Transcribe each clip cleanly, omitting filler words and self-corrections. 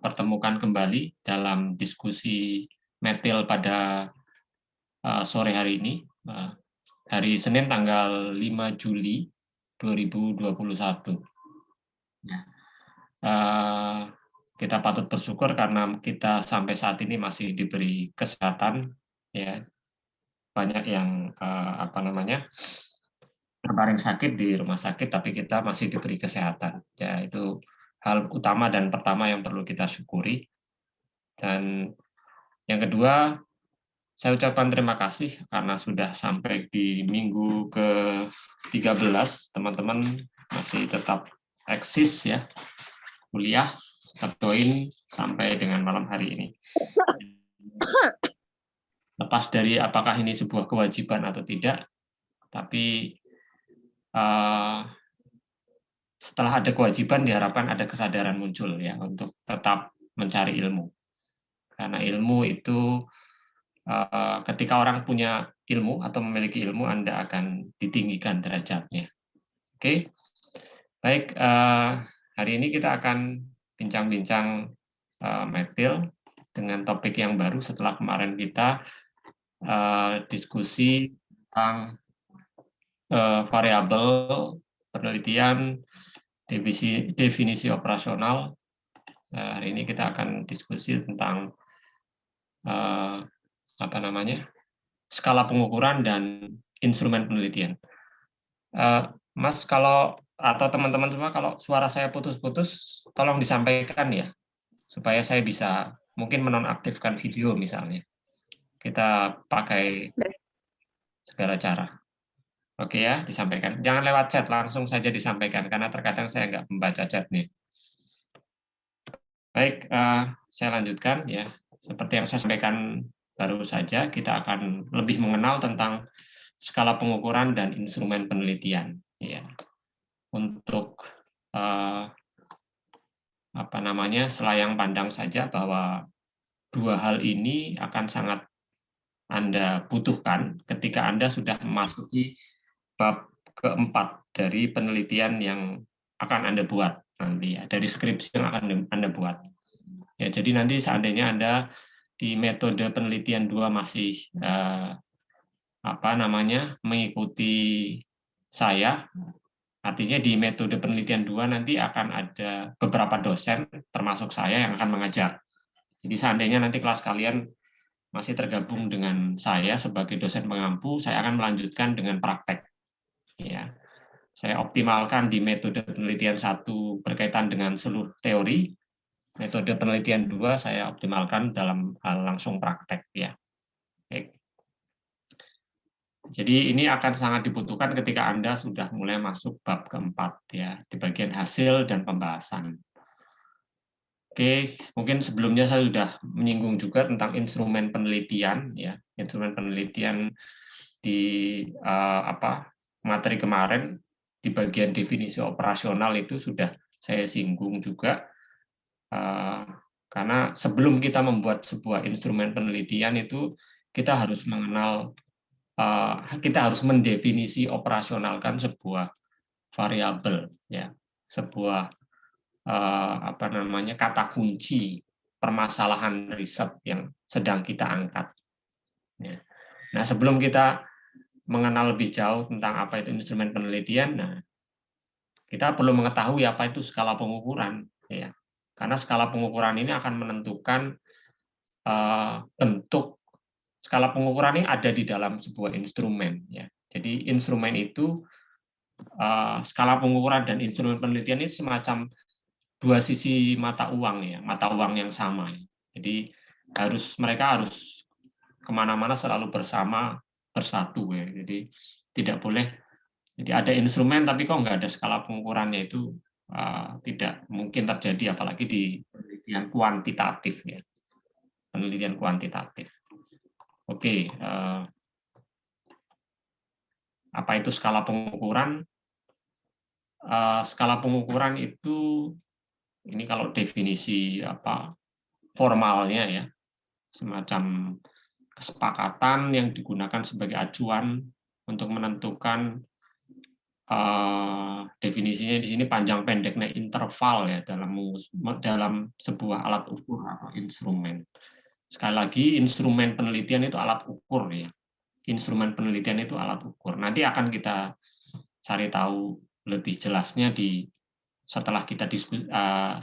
pertemukan kembali dalam diskusi Metil pada sore hari ini, hari Senin tanggal 5 Juli 2021. Ya. Kita patut bersyukur karena kita sampai saat ini masih diberi kesehatan, ya. Banyak yang terbaring sakit di rumah sakit, tapi kita masih diberi kesehatan. Ya, itu hal utama dan pertama yang perlu kita syukuri. Dan yang kedua, saya ucapkan terima kasih karena sudah sampai di minggu ke-13, teman-teman masih tetap eksis ya, kuliah, tetap join sampai dengan malam hari ini. Lepas dari apakah ini sebuah kewajiban atau tidak, tapi setelah ada kewajiban diharapkan ada kesadaran muncul ya untuk tetap mencari ilmu. Karena ilmu itu ketika orang punya ilmu atau memiliki ilmu, Anda akan ditinggikan derajatnya. Oke, baik. Hari ini kita akan bincang-bincang Metil dengan topik yang baru setelah kemarin kita diskusi tentang variabel penelitian, definisi operasional. Hari ini kita akan diskusi tentang skala pengukuran dan instrumen penelitian. Mas, kalau atau teman-teman semua, kalau suara saya putus-putus, tolong disampaikan ya, supaya saya bisa mungkin menonaktifkan video misalnya. Kita pakai segala cara. Oke ya, disampaikan. Jangan lewat chat, langsung saja disampaikan, karena terkadang saya nggak membaca chatnya. Baik, saya lanjutkan ya. Seperti yang saya sampaikan baru saja, kita akan lebih mengenal tentang skala pengukuran dan instrumen penelitian. Ya. Untuk selayang pandang saja bahwa dua hal ini akan sangat Anda butuhkan ketika Anda sudah memasuki bab keempat dari penelitian yang akan Anda buat nanti ya, dari skripsi yang akan Anda buat. Ya, jadi nanti seandainya Anda di metode penelitian 2 masih mengikuti saya, artinya di metode penelitian 2 nanti akan ada beberapa dosen termasuk saya yang akan mengajar. Jadi seandainya nanti kelas kalian masih tergabung dengan saya sebagai dosen pengampu, saya akan melanjutkan dengan praktek. Ya. Saya optimalkan di metode penelitian 1 berkaitan dengan seluruh teori, metode penelitian 2 saya optimalkan dalam hal langsung praktek ya. Baik. Jadi ini akan sangat dibutuhkan ketika Anda sudah mulai masuk bab keempat ya, di bagian hasil dan pembahasan. Oke, mungkin sebelumnya saya sudah menyinggung juga tentang instrumen penelitian ya. Instrumen penelitian di materi kemarin di bagian definisi operasional itu sudah saya singgung juga. Karena sebelum kita membuat sebuah instrumen penelitian itu kita harus mengenal, kita harus mendefinisi operasionalkan sebuah variabel ya, sebuah kata kunci permasalahan riset yang sedang kita angkat. Ya. Nah, sebelum kita mengenal lebih jauh tentang apa itu instrumen penelitian, nah kita perlu mengetahui apa itu skala pengukuran, ya. Karena skala pengukuran ini akan menentukan bentuk. Skala pengukuran ini ada di dalam sebuah instrumen, ya. Jadi instrumen itu skala pengukuran dan instrumen penelitian ini semacam dua sisi mata uang ya, mata uang yang sama. Jadi mereka harus kemana-mana selalu bersatu ya. Jadi tidak boleh. Jadi ada instrumen tapi kok nggak ada skala pengukurannya, itu tidak mungkin terjadi, apalagi di penelitian kuantitatif ya, penelitian kuantitatif. Oke, apa itu skala pengukuran? Skala pengukuran itu, ini kalau definisi formalnya ya, semacam kesepakatan yang digunakan sebagai acuan untuk menentukan definisinya di sini panjang pendeknya interval ya dalam sebuah alat ukur atau instrumen. Sekali lagi, instrumen penelitian itu alat ukur ya. Instrumen penelitian itu alat ukur. Nanti akan kita cari tahu lebih jelasnya setelah kita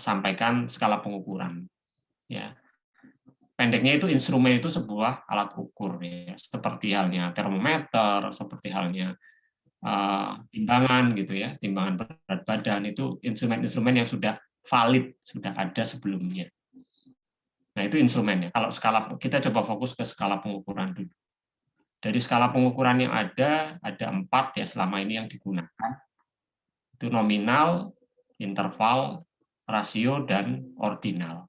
sampaikan skala pengukuran. Ya, pendeknya itu instrumen itu sebuah alat ukur ya, seperti halnya termometer, seperti halnya timbangan gitu ya, timbangan berat badan itu instrumen-instrumen yang sudah valid, sudah ada sebelumnya. Nah, itu instrumennya. Kalau skala kita coba fokus ke skala pengukuran dulu. Dari skala pengukuran yang ada 4 ya selama ini yang digunakan. Itu nominal, interval, rasio, dan ordinal.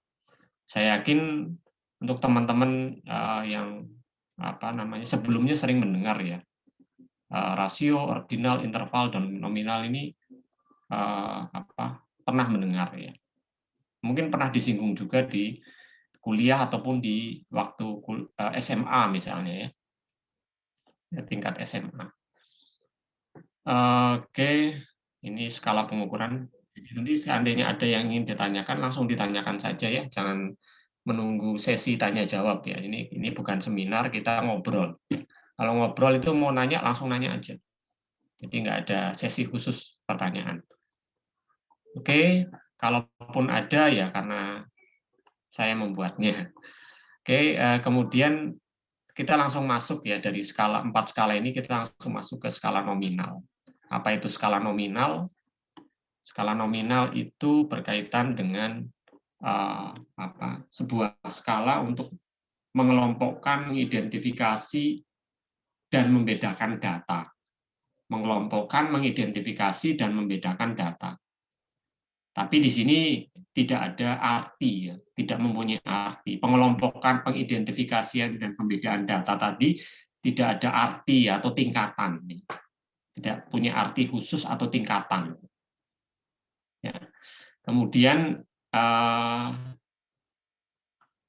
Saya yakin untuk teman-teman yang sebelumnya sering mendengar ya, rasio, ordinal, interval, dan nominal ini pernah mendengar ya. Mungkin pernah disinggung juga di kuliah ataupun di waktu SMA misalnya ya, tingkat SMA. Oke, ini skala pengukuran. Jadi nanti seandainya ada yang ingin ditanyakan, langsung ditanyakan saja ya, jangan menunggu sesi tanya jawab ya. Ini bukan seminar, kita ngobrol. Kalau ngobrol itu mau nanya langsung nanya aja. Jadi nggak ada sesi khusus pertanyaan. Oke, kalaupun ada ya karena saya membuatnya. Oke, kemudian kita langsung masuk ya dari 4 skala ini kita langsung masuk ke skala nominal. Apa itu skala nominal? Skala nominal itu berkaitan dengan sebuah skala untuk mengelompokkan, mengidentifikasi, dan membedakan data. Mengelompokkan, mengidentifikasi, dan membedakan data. Tapi di sini tidak ada arti, ya, tidak mempunyai arti. Pengelompokan, pengidentifikasian, dan pembedaan data tadi tidak ada arti atau tingkatan, tidak punya arti khusus atau tingkatan. Ya. Kemudian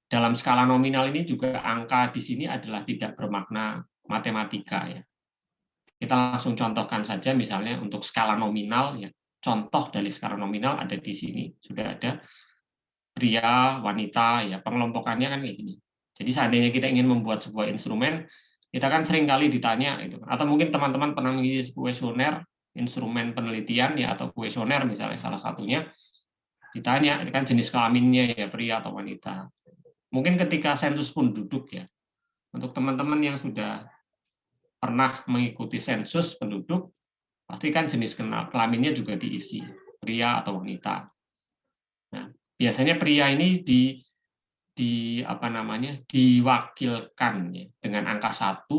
dalam skala nominal ini juga angka di sini adalah tidak bermakna matematika. Ya. Kita langsung contohkan saja, misalnya untuk skala nominal, ya. Contoh dari skala nominal ada di sini, sudah ada. Pria, wanita, ya pengelompokannya kan kayak gini. Jadi seandainya kita ingin membuat sebuah instrumen, kita kan sering kali ditanya, gitu. Atau mungkin teman-teman pernah mengisi kuesioner, instrumen penelitian ya atau kuesioner misalnya salah satunya, ditanya, itu kan jenis kelaminnya ya pria atau wanita. Mungkin ketika sensus penduduk ya, untuk teman-teman yang sudah pernah mengikuti sensus penduduk, pasti kan jenis kelaminnya juga diisi, pria atau wanita. Nah, biasanya pria ini diwakilkan ya, dengan angka 1,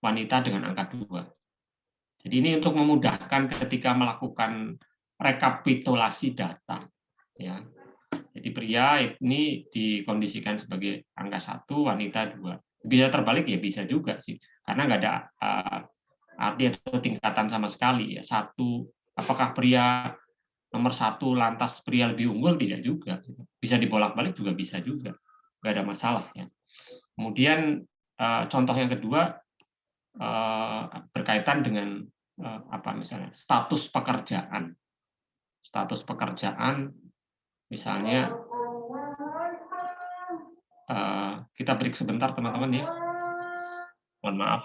wanita dengan angka 2. Jadi ini untuk memudahkan ketika melakukan rekapitulasi data. Ya. Jadi pria ini dikondisikan sebagai angka 1, wanita 2. Bisa terbalik ya bisa juga sih, karena nggak ada arti atau tingkatan sama sekali ya. 1, apakah pria nomor 1 lantas pria lebih unggul? Tidak juga. Bisa dibolak-balik juga bisa juga. Nggak ada masalah ya. Kemudian contoh yang kedua berkaitan dengan misalnya status pekerjaan. Status pekerjaan misalnya kita break sebentar teman-teman ya. Mohon maaf.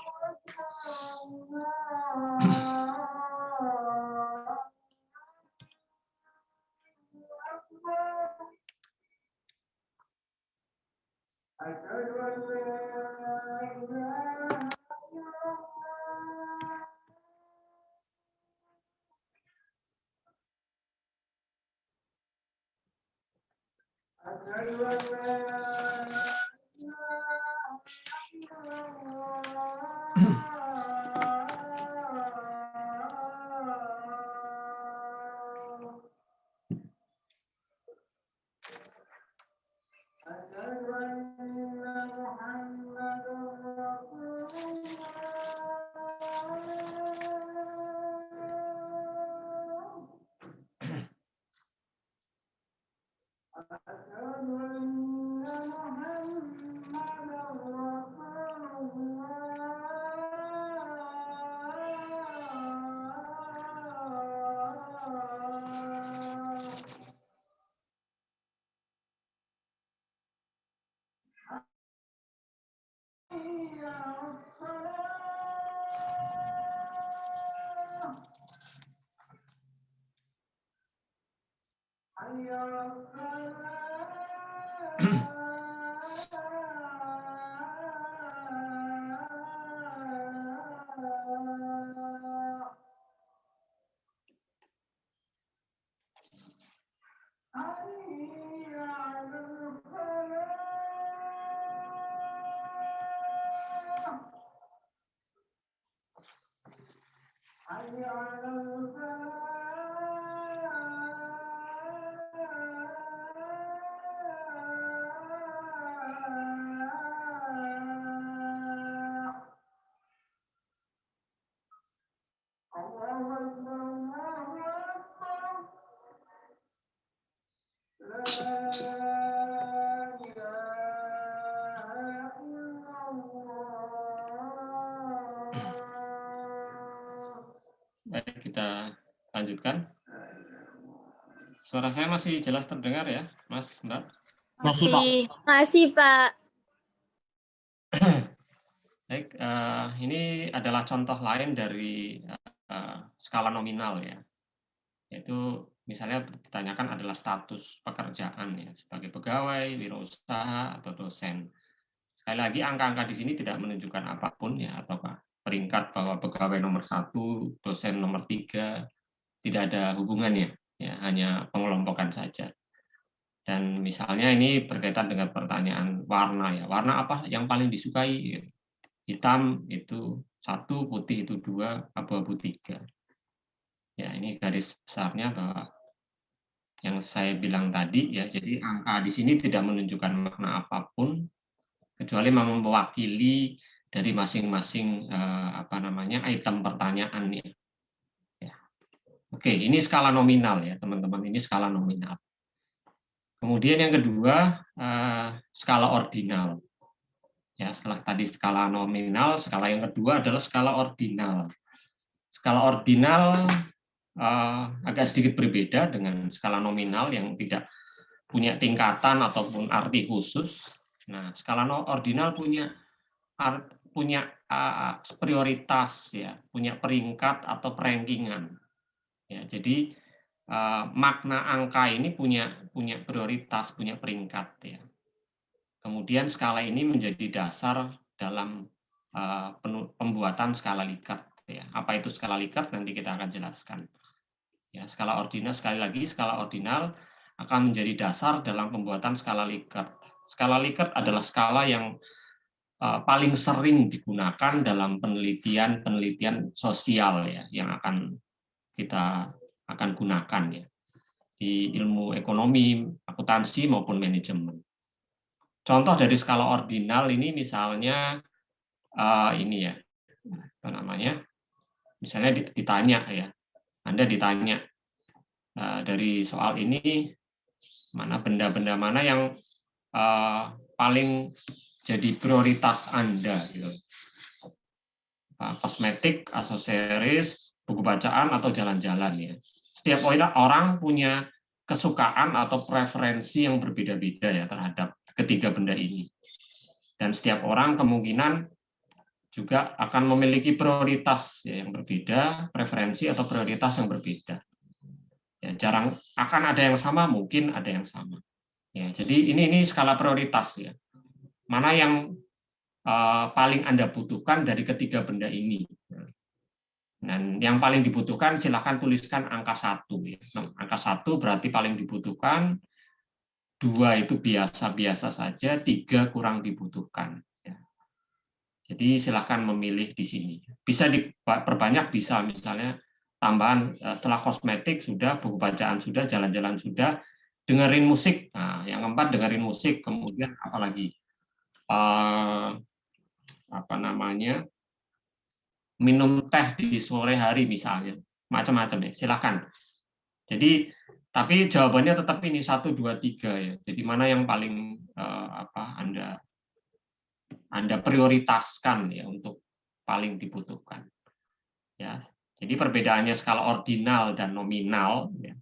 Baik, kita lanjutkan. Suara saya masih jelas terdengar ya, Mas, Mbak? Masih, Pak. Masih, Pak. Baik, ini adalah contoh lain dari skala nominal ya, yaitu misalnya ditanyakan adalah status pekerjaan ya, sebagai pegawai, wirausaha, atau dosen. Sekali lagi angka-angka di sini tidak menunjukkan apapun ya, atau peringkat bahwa pegawai nomor 1, dosen nomor 3, tidak ada hubungannya, ya, hanya pengelompokan saja. Dan misalnya ini berkaitan dengan pertanyaan warna ya, warna apa yang paling disukai? Hitam itu 1, putih itu 2, abu-abu 3. Ya, ini garis besarnya bahwa yang saya bilang tadi ya, jadi angka di sini tidak menunjukkan makna apapun kecuali memang mewakili dari masing-masing item pertanyaannya. Ya. Oke, ini skala nominal ya, teman-teman. Ini skala nominal. Kemudian yang kedua, skala ordinal. Ya, setelah tadi skala nominal, skala yang kedua adalah skala ordinal. Skala ordinal agak sedikit berbeda dengan skala nominal yang tidak punya tingkatan ataupun arti khusus. Nah, skala ordinal punya prioritas ya, punya peringkat atau rankingan. Ya, jadi makna angka ini punya prioritas, punya peringkat ya. Kemudian skala ini menjadi dasar dalam pembuatan skala Likert ya. Apa itu skala Likert nanti kita akan jelaskan. Ya, skala ordinal sekali lagi skala ordinal akan menjadi dasar dalam pembuatan skala Likert. Skala Likert adalah skala yang paling sering digunakan dalam penelitian sosial ya, yang kita akan gunakan ya di ilmu ekonomi, akuntansi maupun manajemen. Contoh dari skala ordinal ini misalnya ini ya, apa namanya? Misalnya ditanya ya, Anda ditanya dari soal ini mana benda-benda mana yang paling jadi prioritas Anda gitu. Kosmetik, aksesoris, buku bacaan atau jalan-jalan ya. Setiap orang punya kesukaan atau preferensi yang berbeda-beda ya terhadap ketiga benda ini. Dan setiap orang kemungkinan juga akan memiliki prioritas ya, yang berbeda, preferensi atau prioritas yang berbeda. Ya, jarang akan ada yang sama, mungkin ada yang sama. Ya, jadi ini skala prioritas ya. Mana yang paling Anda butuhkan dari ketiga benda ini. Dan yang paling dibutuhkan silahkan tuliskan angka 1. Ya. Nah, angka 1 berarti paling dibutuhkan, 2 itu biasa-biasa saja, 3 kurang dibutuhkan. Ya. Jadi silahkan memilih di sini. Bisa diperbanyak, bisa misalnya tambahan setelah kosmetik sudah, buku bacaan sudah, jalan-jalan sudah, dengerin musik. Nah, yang keempat dengerin musik, kemudian apalagi? Minum teh di sore hari misalnya, macam-macam ya, silakan. Jadi tapi jawabannya tetap ini 1, 2, 3 ya. Jadi mana yang paling Anda prioritaskan ya untuk paling dibutuhkan. Ya. Jadi perbedaannya skala ordinal dan nominal ya.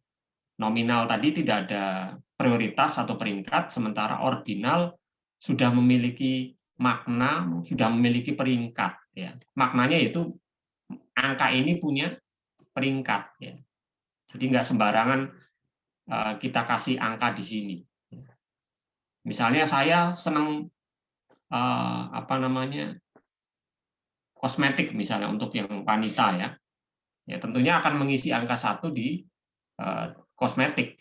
Nominal tadi tidak ada prioritas atau peringkat, sementara ordinal sudah memiliki makna, sudah memiliki peringkat ya. Maknanya itu angka ini punya peringkat ya. Jadi nggak sembarangan kita kasih angka di sini. Misalnya saya senang kosmetik misalnya untuk yang wanita ya tentunya akan mengisi angka 1 di kosmetik.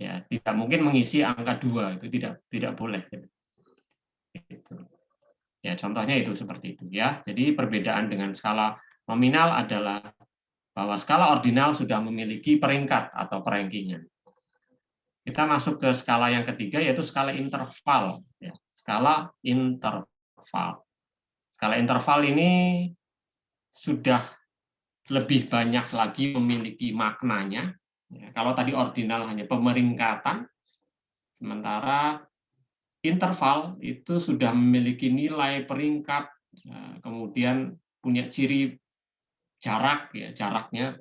Ya, tidak mungkin mengisi angka 2, itu tidak boleh. Ya, contohnya itu seperti itu ya. Jadi perbedaan dengan skala nominal adalah bahwa skala ordinal sudah memiliki peringkat atau perankingan. Kita masuk ke skala yang ketiga, yaitu skala interval. Ya, skala interval. Skala interval ini sudah lebih banyak lagi memiliki maknanya. Ya, kalau tadi ordinal hanya pemeringkatan, sementara interval itu sudah memiliki nilai peringkat, kemudian punya ciri jarak, ya jaraknya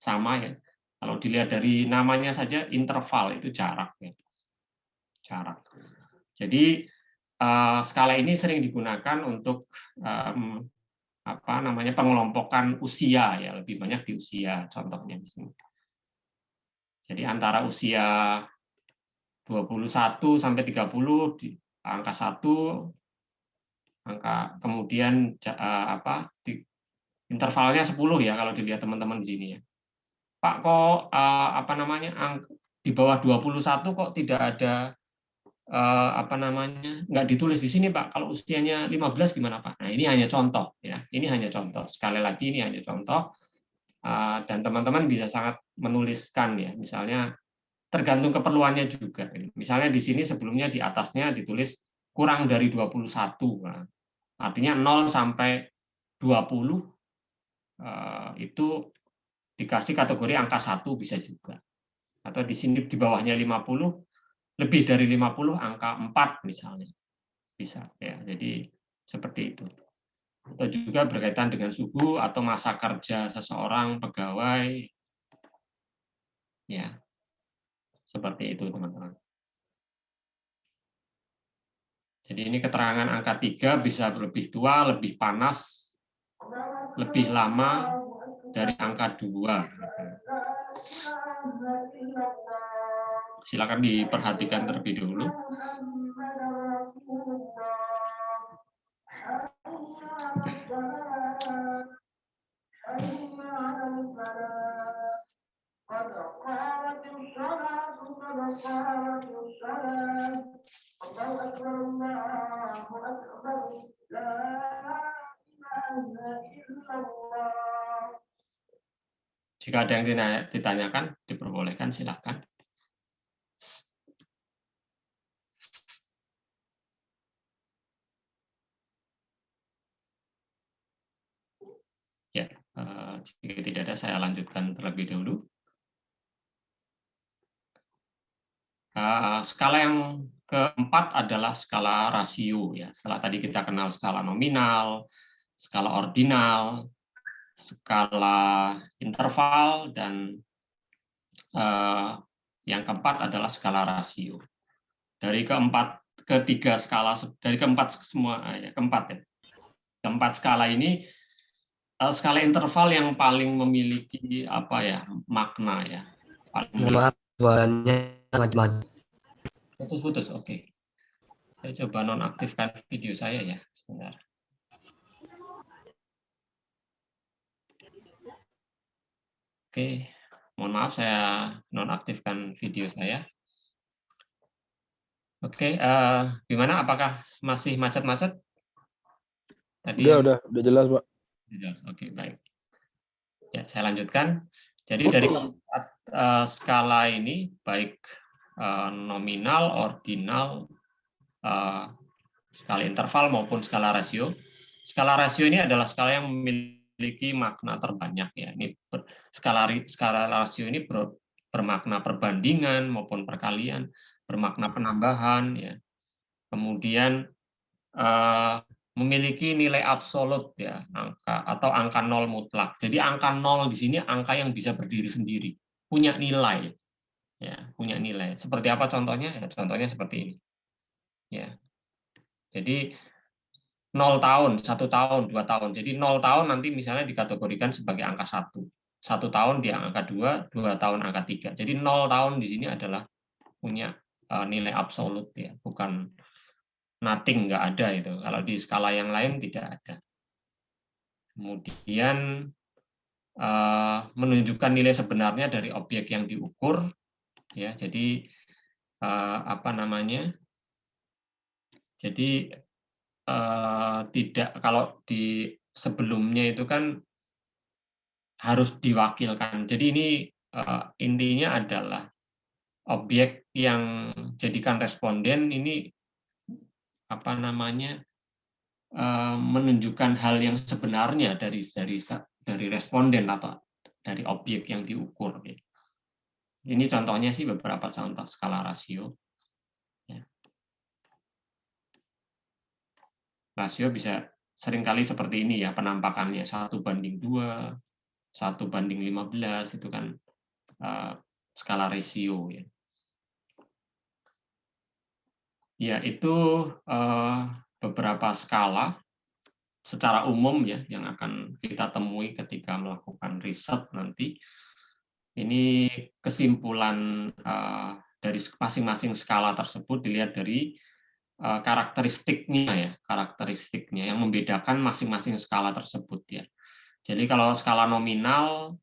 sama ya. Kalau dilihat dari namanya saja interval itu jarak ya. Jarak. Jadi skala ini sering digunakan untuk pengelompokan usia ya, lebih banyak di usia contohnya di sini. Jadi antara usia 21 sampai 30 di angka 1, angka kemudian intervalnya 10 ya kalau dilihat teman-teman di sini ya. Pak kok di bawah 21 kok tidak ada nggak ditulis di sini Pak, kalau usianya 15 gimana Pak? Nah, ini hanya contoh ya. Ini hanya contoh. Sekali lagi ini hanya contoh. Dan teman-teman bisa sangat menuliskan ya. Misalnya tergantung keperluannya juga. Misalnya di sini sebelumnya di atasnya ditulis kurang dari 21. Nah, artinya 0 sampai 20 itu dikasih kategori angka 1 bisa juga. Atau di sini di bawahnya 50, lebih dari 50 angka 4 misalnya. Bisa ya. Jadi seperti itu. Atau juga berkaitan dengan suhu atau masa kerja seseorang pegawai. Ya. Seperti itu, teman-teman. Jadi ini keterangan angka 3 bisa lebih tua, lebih panas, lebih lama dari angka 2. Silakan diperhatikan terlebih dahulu. Jika ada yang ditanyakan, diperbolehkan, silakan. Ya, jika tidak ada, saya lanjutkan terlebih dahulu. Skala yang keempat adalah skala rasio. Ya, setelah tadi kita kenal skala nominal, skala ordinal, skala interval, dan yang keempat adalah skala rasio. Dari ketiga skala, dari keempat semua, keempat skala ini, skala interval yang paling memiliki makna ya. Maaf, suaranya macam-macam. Putus-putus, oke. Saya coba nonaktifkan video saya ya, sebentar. Oke, mohon maaf saya nonaktifkan video saya. Oke, gimana? Apakah masih macet-macet? Udah jelas, Pak. Jelas, oke, baik. Ya, saya lanjutkan. Jadi dari skala ini, baik nominal, ordinal, skala interval maupun skala rasio. Skala rasio ini adalah skala yang memiliki makna terbanyak ya. Ini skala rasio ini bermakna perbandingan maupun perkalian, bermakna penambahan ya. Kemudian memiliki nilai absolut ya, angka 0 mutlak. Jadi angka 0 di sini angka yang bisa berdiri sendiri, punya nilai. Ya, punya nilai. Seperti apa contohnya? Ya, contohnya seperti ini. Ya. Jadi 0 tahun, 1 tahun, 2 tahun. Jadi 0 tahun nanti misalnya dikategorikan sebagai angka 1. 1 tahun dia angka 2, 2 tahun angka 3. Jadi 0 tahun di sini adalah punya nilai absolut ya, bukan nothing, nggak ada itu. Kalau di skala yang lain tidak ada. Kemudian menunjukkan nilai sebenarnya dari objek yang diukur ya. Jadi apa namanya? Jadi tidak, kalau di sebelumnya itu kan harus diwakilkan. Jadi ini intinya adalah objek yang jadikan responden ini apa namanya, menunjukkan hal yang sebenarnya dari responden atau dari objek yang diukur. Ini contohnya sih beberapa contoh skala rasio. Ya. Rasio bisa seringkali seperti ini ya penampakannya, 1:2, 1:15 itu kan skala rasio ya. Ya itu beberapa skala secara umum ya yang akan kita temui ketika melakukan riset nanti. Ini kesimpulan dari masing-masing skala tersebut dilihat dari karakteristiknya yang membedakan masing-masing skala tersebut ya. Jadi kalau skala nominal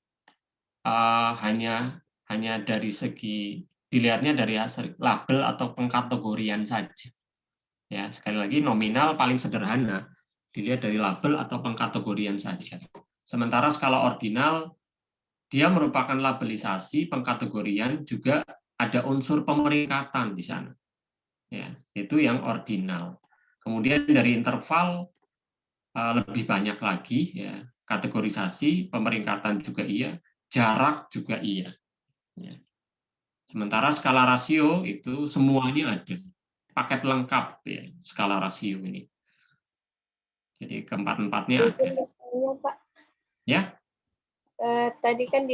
hanya dari segi dilihatnya dari hasil label atau pengkategorian saja. Ya, sekali lagi nominal paling sederhana dilihat dari label atau pengkategorian saja. Sementara skala ordinal dia merupakan labelisasi, pengkategorian, juga ada unsur pemeringkatan di sana. Ya, itu yang ordinal. Kemudian dari interval lebih banyak lagi ya, kategorisasi, pemeringkatan juga iya, jarak juga iya. Ya. Sementara skala rasio itu semuanya ada, paket lengkap ya skala rasio ini. Jadi keempat-empatnya ada. Pak. Ya. Tadi kan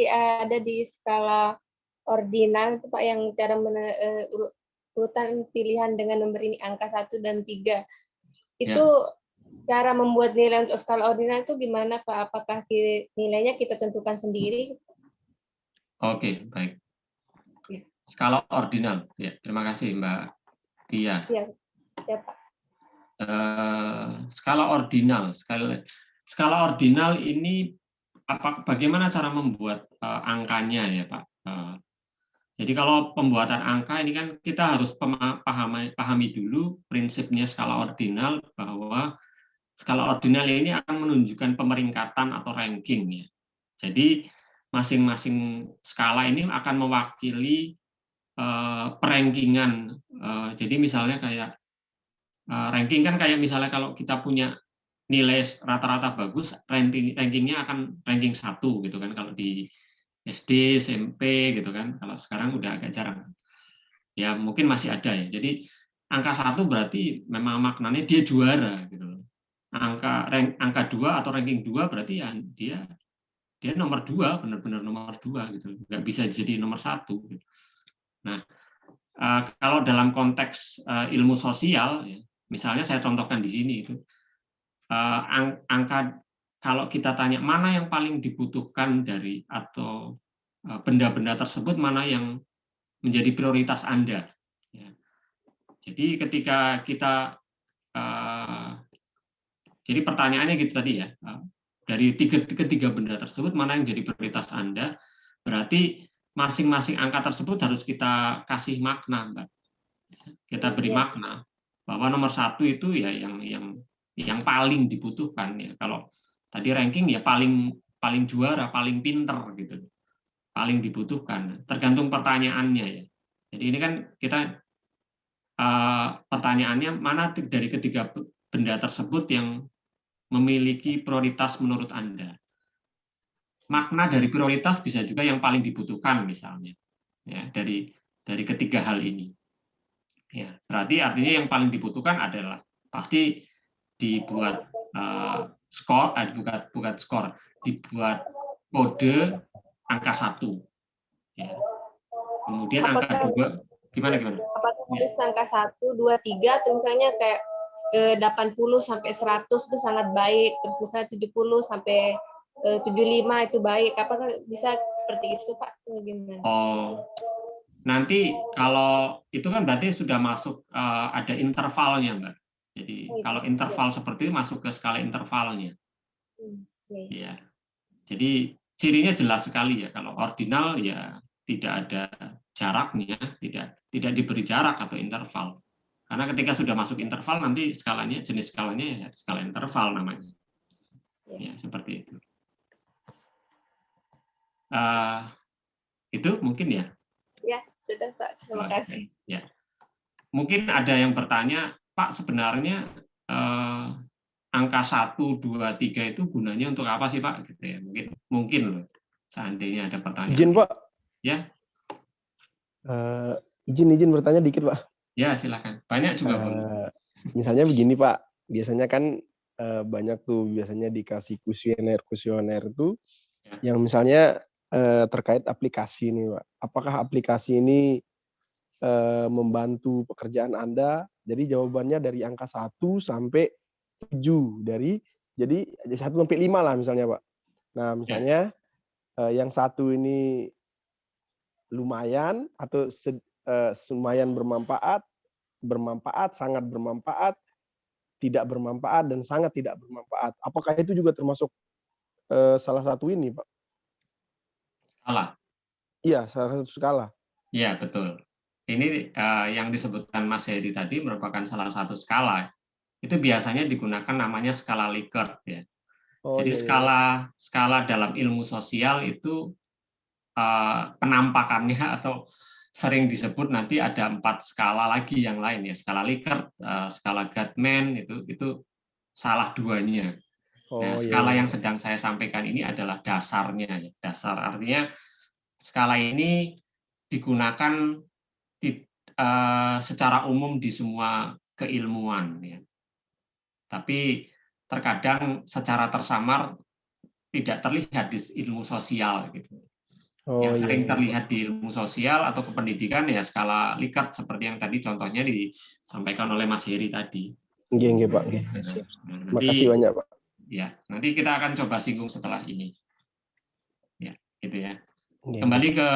ada di skala ordinal itu Pak yang cara urutan pilihan dengan nomor ini angka 1 dan 3. Itu cara membuat nilai untuk skala ordinal itu gimana Pak? Apakah nilainya kita tentukan sendiri? Oke, baik. Skala ordinal. Ya, terima kasih Mbak Tia. Siap. Skala ordinal. Skala ordinal ini bagaimana cara membuat angkanya ya Pak? Jadi kalau pembuatan angka ini kan kita harus pahami dulu prinsipnya skala ordinal, bahwa skala ordinal ini akan menunjukkan pemeringkatan atau ranking ya. Jadi masing-masing skala ini akan mewakili perankingan. Jadi misalnya kayak ranking kan kayak misalnya kalau kita punya nilai rata-rata bagus, rankingnya akan ranking 1 gitu kan kalau di SD, SMP gitu kan. Kalau sekarang udah agak jarang. Ya mungkin masih ada ya. Jadi angka 1 berarti memang maknanya dia juara gitu. Angka 2 atau ranking 2 berarti ya dia nomor 2, benar-benar nomor 2 gitu. Nggak bisa jadi nomor 1 gitu. Nah, kalau dalam konteks ilmu sosial ya, misalnya saya contohkan di sini itu angka, kalau kita tanya mana yang paling dibutuhkan dari atau benda-benda tersebut, mana yang menjadi prioritas Anda. Ya. Jadi ketika kita jadi pertanyaannya gitu tadi ya, dari ketiga benda tersebut mana yang jadi prioritas Anda, berarti masing-masing angka tersebut harus kita kasih makna, Mbak. Kita beri makna bahwa nomor 1 itu ya yang paling dibutuhkan ya. Kalau tadi ranking ya paling juara, paling pinter gitu, paling dibutuhkan. Tergantung pertanyaannya ya. Jadi ini kan kita pertanyaannya mana dari ketiga benda tersebut yang memiliki prioritas menurut Anda. Makna dari prioritas bisa juga yang paling dibutuhkan misalnya ya, dari ketiga hal ini. Ya, berarti artinya yang paling dibutuhkan adalah pasti dibuat skor, bukan skor, dibuat kode angka 1. Ya. Kemudian angka 2, gimana? Apakah harus angka 1, 2, 3, atau misalnya kayak 80 sampai 100 itu sangat baik, terus misalnya 70 sampai 75 itu baik. Apakah bisa seperti itu, Pak? Gimana? Oh, nanti kalau itu kan berarti sudah masuk ada intervalnya, Mbak. Jadi Oh, itu. kalau interval seperti itu masuk ke skala intervalnya. Ya. Ya. Jadi cirinya jelas sekali ya. Kalau ordinal ya tidak ada jaraknya, tidak diberi jarak atau interval. Karena ketika sudah masuk interval nanti skalanya, jenis skalanya ya skala interval namanya. Ya, seperti itu. Itu mungkin ya. Ya, sudah Pak. Terima kasih. Ya. Mungkin ada yang bertanya, Pak, sebenarnya angka 1, 2, 3 itu gunanya untuk apa sih, Pak? Gitu ya. Mungkin loh, seandainya ada pertanyaan. Izin, Pak. Ya. Izin bertanya dikit, Pak. Ya, silakan. Banyak juga boleh. Misalnya begini, Pak. Biasanya kan banyak tuh biasanya dikasih kuesioner itu yang misalnya terkait aplikasi nih, Pak. Apakah aplikasi ini membantu pekerjaan Anda? Jadi jawabannya dari angka 1 sampai 7 jadi 1 sampai 5 lah misalnya, Pak. Nah, misalnya yang 1 ini lumayan atau lumayan bermanfaat, sangat bermanfaat, tidak bermanfaat, dan sangat tidak bermanfaat. Apakah itu juga termasuk salah satu ini, Pak? Skala. Iya, salah satu skala. Iya, betul. Ini yang disebutkan Mas Heri tadi merupakan salah satu skala. Itu biasanya digunakan namanya skala Likert ya. Jadi skala dalam ilmu sosial itu penampakannya atau sering disebut nanti ada 4 skala lagi yang lain ya, skala Likert, skala Gatman itu salah duanya. Nah, skala yang sedang saya sampaikan ini adalah dasarnya ya. Dasar artinya skala ini digunakan secara umum di semua keilmuan ya. Tapi terkadang secara tersamar tidak terlihat di ilmu sosial gitu. Yang sering terlihat di ilmu sosial atau kependidikan ya skala Likert seperti yang tadi contohnya disampaikan oleh Mas Heri tadi. Nggih, Pak. Terima kasih banyak, Pak. Ya, nanti kita akan coba singgung setelah ini. Ya, gitu ya. Kembali ke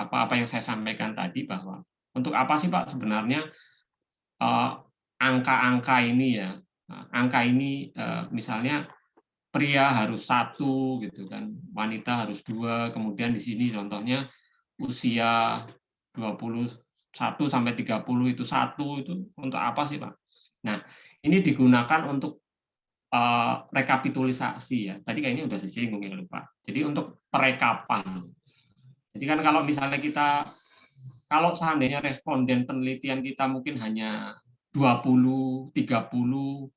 apa yang saya sampaikan tadi bahwa untuk apa sih Pak sebenarnya angka-angka ini ya. Angka ini misalnya pria harus 1 gitu kan, wanita harus 2, kemudian di sini contohnya usia 21 sampai 30 itu 1, itu untuk apa sih, Pak? Nah, ini digunakan untuk rekapitulasi ya. Tadi kayaknya udah disinggung ya, lupa. Jadi untuk perekapan. Jadi kan kalau misalnya kalau seandainya responden penelitian kita mungkin hanya 20, 30,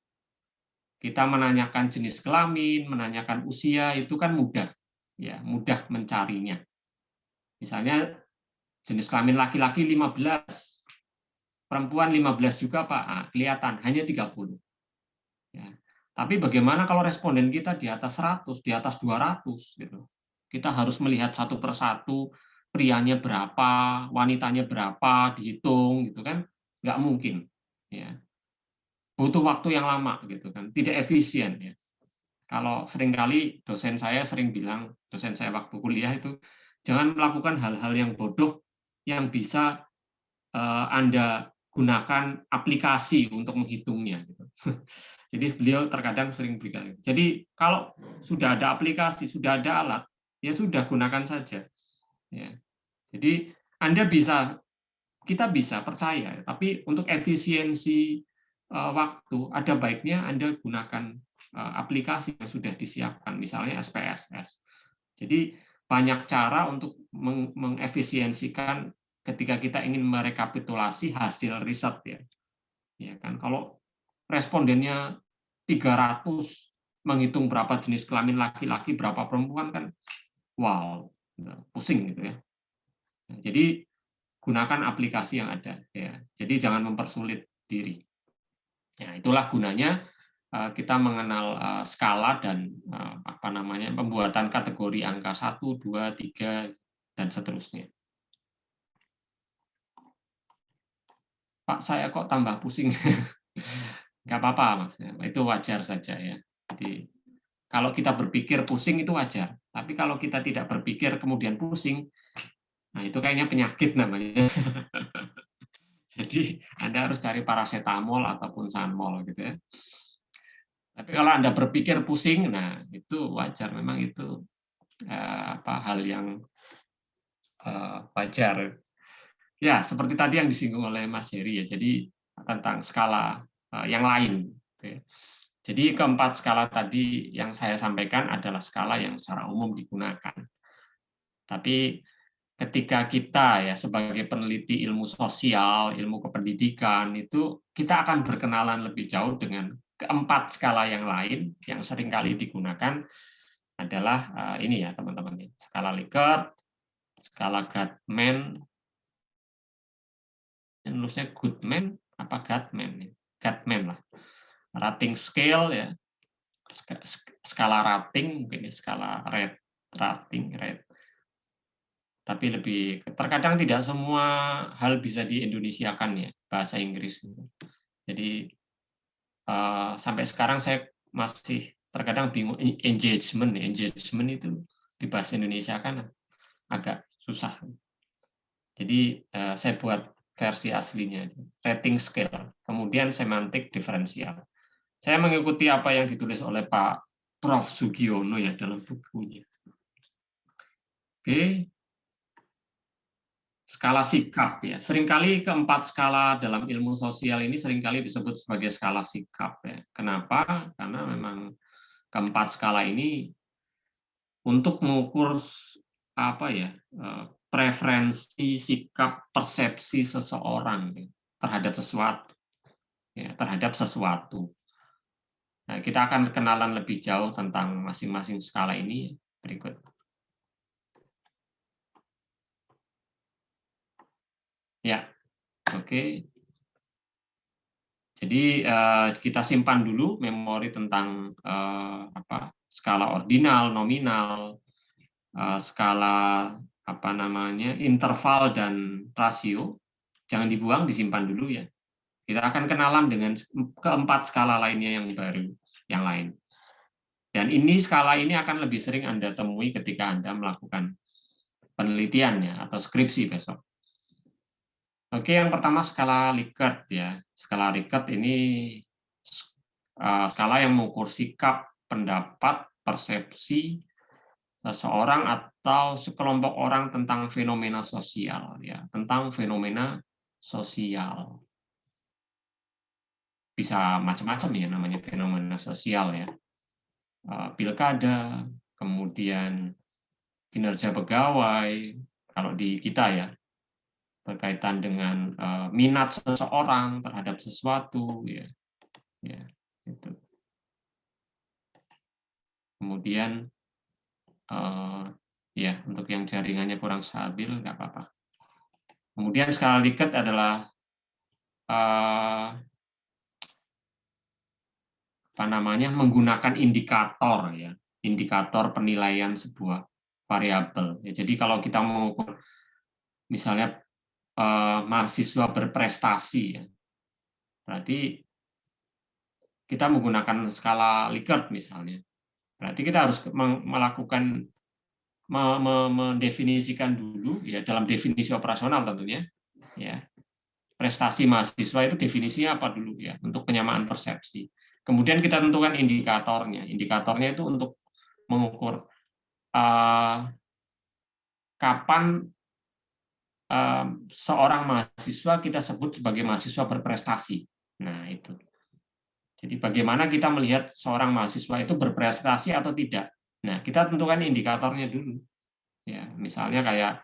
kita menanyakan jenis kelamin, menanyakan usia, itu kan mudah, ya mudah mencarinya. Misalnya jenis kelamin laki-laki 15, perempuan 15 juga Pak, kelihatan hanya 30. Ya. Tapi bagaimana kalau responden kita di atas 100, di atas 200 gitu. Kita harus melihat satu persatu prianya berapa, wanitanya berapa, dihitung gitu kan, nggak mungkin. Ya. Butuh waktu yang lama gitu kan, tidak efisien ya. Kalau seringkali dosen saya sering bilang, dosen saya waktu kuliah itu, jangan melakukan hal-hal yang bodoh yang bisa Anda gunakan aplikasi untuk menghitungnya. Gitu. Jadi beliau terkadang sering berikan. Jadi kalau sudah ada aplikasi, sudah ada alat, ya sudah gunakan saja. Ya. Jadi kita bisa percaya, tapi untuk efisiensi waktu ada baiknya Anda gunakan aplikasi yang sudah disiapkan, misalnya SPSS. Jadi banyak cara untuk mengefisiensikan ketika kita ingin merekapitulasi hasil riset ya. Ya kan kalau respondennya 300 menghitung berapa jenis kelamin laki-laki, berapa perempuan kan wow, pusing gitu ya. Nah, jadi gunakan aplikasi yang ada ya. Jadi jangan mempersulit diri. Ya, itulah gunanya kita mengenal skala dan pembuatan kategori angka 1, 2, 3 dan seterusnya. Pak, saya kok tambah pusing. Nggak apa-apa, Mas. Itu wajar saja ya. Jadi Kalau kita berpikir pusing itu wajar, tapi kalau kita tidak berpikir kemudian pusing, nah itu kayaknya penyakit namanya. Jadi Anda harus cari paracetamol ataupun sanmol gitu ya. Tapi kalau Anda berpikir pusing, nah itu wajar, memang itu hal yang wajar. Ya, seperti tadi yang disinggung oleh Mas Heri ya. Jadi tentang skala yang lain. Jadi keempat skala tadi yang saya sampaikan adalah skala yang secara umum digunakan. Tapi ketika kita ya sebagai peneliti ilmu sosial, ilmu kependidikan itu kita akan berkenalan lebih jauh dengan keempat skala yang lain yang seringkali digunakan adalah ini ya teman-teman, skala Likert, skala Gatman, nulisnya Goodman apa Gatman? Gatman lah. Rating scale ya, skala rating mungkin ya, skala rating. Tapi lebih terkadang tidak semua hal bisa di-Indonesiakan ya, bahasa Inggris. Jadi sampai sekarang saya masih terkadang bingung engagement itu di bahasa Indonesia kan agak susah. Jadi saya buat versi aslinya, rating scale, kemudian semantik diferensial. Saya mengikuti apa yang ditulis oleh Pak Prof. Sugiono ya dalam bukunya. Oke. Skala sikap ya. Seringkali keempat skala dalam ilmu sosial ini seringkali disebut sebagai skala sikap ya. Kenapa? Karena memang keempat skala ini untuk mengukur apa ya? Preferensi, sikap, persepsi seseorang ya, terhadap sesuatu. Ya, terhadap sesuatu. Nah, kita akan kenalan lebih jauh tentang masing-masing skala ini berikut. Ya, oke. Jadi kita simpan dulu memori tentang skala ordinal, nominal, skala apa namanya interval dan rasio. Jangan dibuang, disimpan dulu ya. Kita akan kenalan dengan keempat skala lainnya yang baru, yang lain. Dan ini skala ini akan lebih sering Anda temui ketika Anda melakukan penelitian ya atau skripsi besok. Oke, yang pertama skala Likert ya. Skala Likert ini skala yang mengukur sikap, pendapat, persepsi seseorang atau sekelompok orang tentang fenomena sosial ya, tentang fenomena sosial. Bisa macam-macam ya namanya fenomena sosial ya. Pilkada, kemudian kinerja pegawai, kalau di kita ya, berkaitan dengan minat seseorang terhadap sesuatu ya itu. Kemudian ya untuk yang jaringannya kurang stabil nggak apa-apa. Kemudian skala Likert adalah apa namanya menggunakan indikator ya, indikator penilaian sebuah variabel ya. Jadi kalau kita mengukur misalnya mahasiswa berprestasi ya, berarti kita menggunakan skala Likert misalnya. Berarti kita harus melakukan mendefinisikan dulu ya dalam definisi operasional tentunya ya. Prestasi mahasiswa itu definisinya apa dulu ya untuk penyamaan persepsi. Kemudian kita tentukan indikatornya. Indikatornya itu untuk mengukur kapan seorang mahasiswa kita sebut sebagai mahasiswa berprestasi. Nah, itu. Jadi bagaimana kita melihat seorang mahasiswa itu berprestasi atau tidak. Nah, kita tentukan indikatornya dulu. Ya, misalnya kayak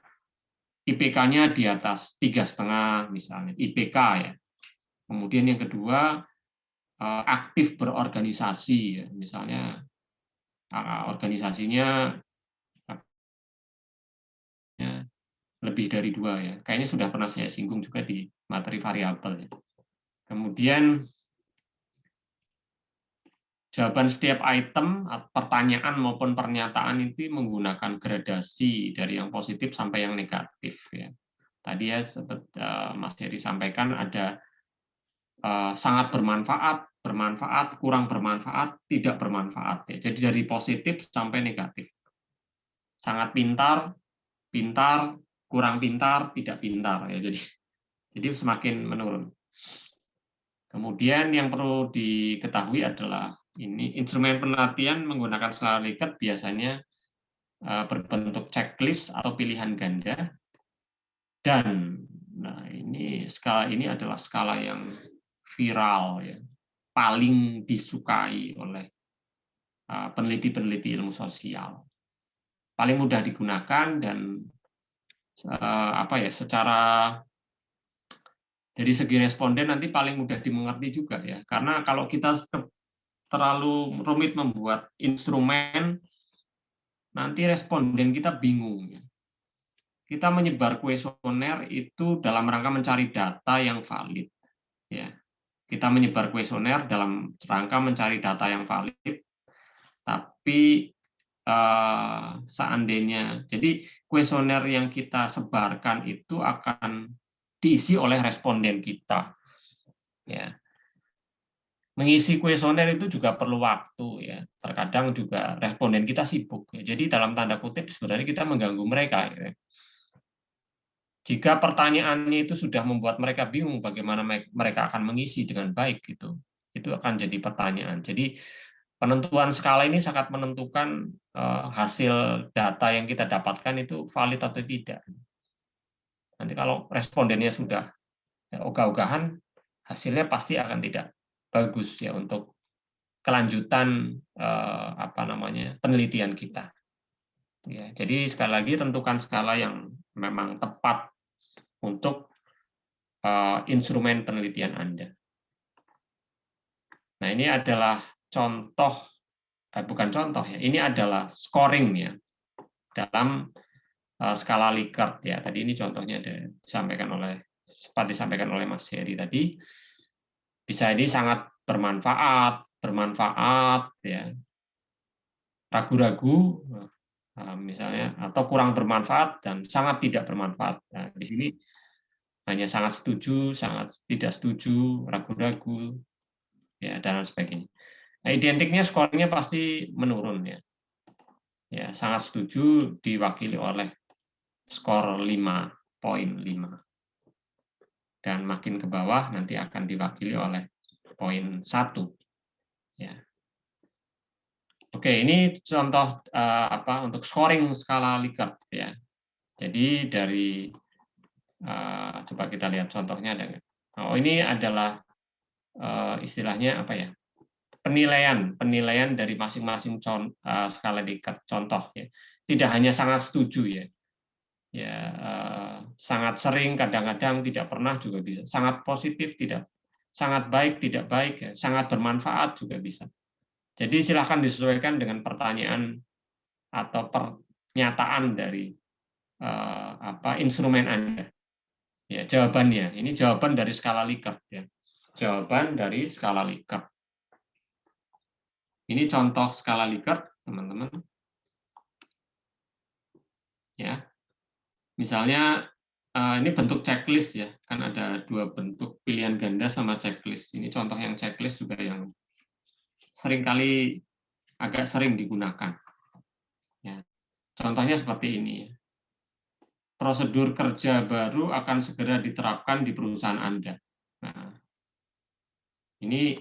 IPK-nya di atas 3,5 misalnya, IPK ya. Kemudian yang kedua aktif berorganisasi ya, misalnya organisasinya lebih dari 2 ya. Kayaknya sudah pernah saya singgung juga di materi variabel ya. Kemudian jawaban setiap item, pertanyaan maupun pernyataan itu menggunakan gradasi dari yang positif sampai yang negatif ya. Tadi ya seperti Mas Heri sampaikan ada sangat bermanfaat, bermanfaat, kurang bermanfaat, tidak bermanfaat. Ya. Jadi dari positif sampai negatif. Sangat pintar, pintar, kurang pintar, tidak pintar. Ya. Jadi semakin menurun. Kemudian yang perlu diketahui adalah ini instrumen penelitian menggunakan skala Likert biasanya berbentuk checklist atau pilihan ganda, dan nah ini skala ini adalah skala yang viral, ya, paling disukai oleh peneliti-peneliti ilmu sosial, paling mudah digunakan dan secara dari segi responden nanti paling mudah dimengerti juga, ya, karena kalau kita terlalu rumit membuat instrumen, nanti responden kita bingung. Ya. Kita menyebar kuesioner itu dalam rangka mencari data yang valid. Ya. Kita menyebar kuesioner dalam rangka mencari data yang valid, tapi seandainya, jadi kuesioner yang kita sebarkan itu akan diisi oleh responden kita. Ya. Mengisi kuesioner itu juga perlu waktu, ya. Terkadang juga responden kita sibuk. Ya. Jadi dalam tanda kutip sebenarnya kita mengganggu mereka. Ya. Jika pertanyaannya itu sudah membuat mereka bingung bagaimana mereka akan mengisi dengan baik, gitu, itu akan jadi pertanyaan. Jadi penentuan skala ini sangat menentukan hasil data yang kita dapatkan itu valid atau tidak. Nanti kalau respondennya sudah ogah-ogahan, hasilnya pasti akan tidak bagus, ya, untuk kelanjutan penelitian kita. Ya, jadi sekali lagi tentukan skala yang memang tepat untuk instrumen penelitian Anda. Nah, ini adalah contoh, bukan contoh, ya, ini adalah scoring, ya, dalam skala Likert, ya. Tadi ini contohnya sempat disampaikan oleh Mas Heri tadi. Bisa ini sangat bermanfaat, ya, ragu-ragu, misalnya, atau kurang bermanfaat dan sangat tidak bermanfaat. Nah, di sini hanya sangat setuju, sangat tidak setuju, ragu-ragu, ya, dan lain sebagainya. Nah, identiknya skornya pasti menurun, ya. Ya, sangat setuju diwakili oleh skor 5,5. Dan makin ke bawah nanti akan diwakili oleh poin 1. Ya. Oke, ini contoh untuk scoring skala Likert, ya. Jadi dari coba kita lihat contohnya ada. Oh, ini adalah istilahnya apa, ya? Penilaian dari masing-masing skala Likert contoh, ya. Tidak hanya sangat setuju, ya. Ya, sangat sering, kadang-kadang tidak pernah juga bisa. Sangat positif, tidak, sangat baik, tidak baik, ya. Sangat bermanfaat juga bisa. Jadi silakan disesuaikan dengan pertanyaan atau pernyataan dari instrumen Anda. Ya, jawabannya. Ini jawaban dari skala Likert, ya. Jawaban dari skala Likert. Ini contoh skala Likert, teman-teman. Ya. Misalnya ini bentuk checklist, ya. Kan ada 2 bentuk, pilihan ganda sama checklist. Ini contoh yang checklist juga yang seringkali agak sering digunakan. Ya. Contohnya seperti ini. Prosedur kerja baru akan segera diterapkan di perusahaan Anda. Nah, ini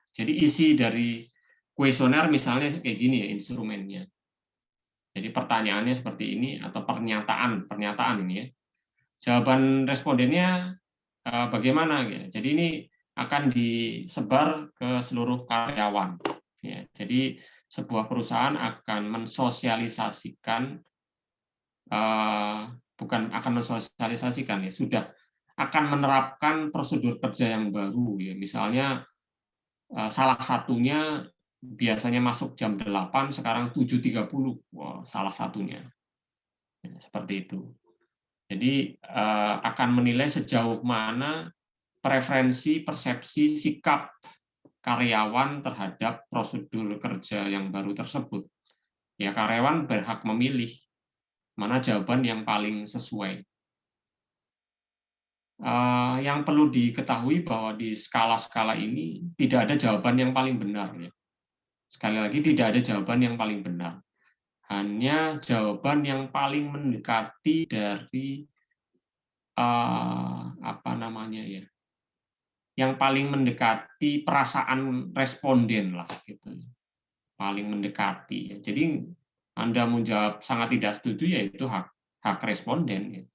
jadi isi dari kuesioner misalnya kayak gini, ya, instrumennya. Jadi pertanyaannya seperti ini atau pernyataan ini, ya. Jawaban respondennya bagaimana? Ya. Jadi ini akan disebar ke seluruh karyawan. Ya. Jadi sebuah perusahaan akan mensosialisasikan, bukan akan mensosialisasikan, ya, sudah akan menerapkan prosedur kerja yang baru, ya. Misalnya salah satunya biasanya masuk jam 8, sekarang 7.30, salah satunya. Ya, seperti itu. Jadi akan menilai sejauh mana preferensi, persepsi, sikap karyawan terhadap prosedur kerja yang baru tersebut. Ya, karyawan berhak memilih mana jawaban yang paling sesuai. yang perlu diketahui bahwa di skala-skala ini tidak ada jawaban yang paling benar. Ya. Sekali lagi, tidak ada jawaban yang paling benar. Hanya jawaban yang paling mendekati dari apa namanya ya, yang paling mendekati perasaan responden lah gitu, paling mendekati. Ya. Jadi Anda mau jawab sangat tidak setuju, yaitu hak responden. Ya.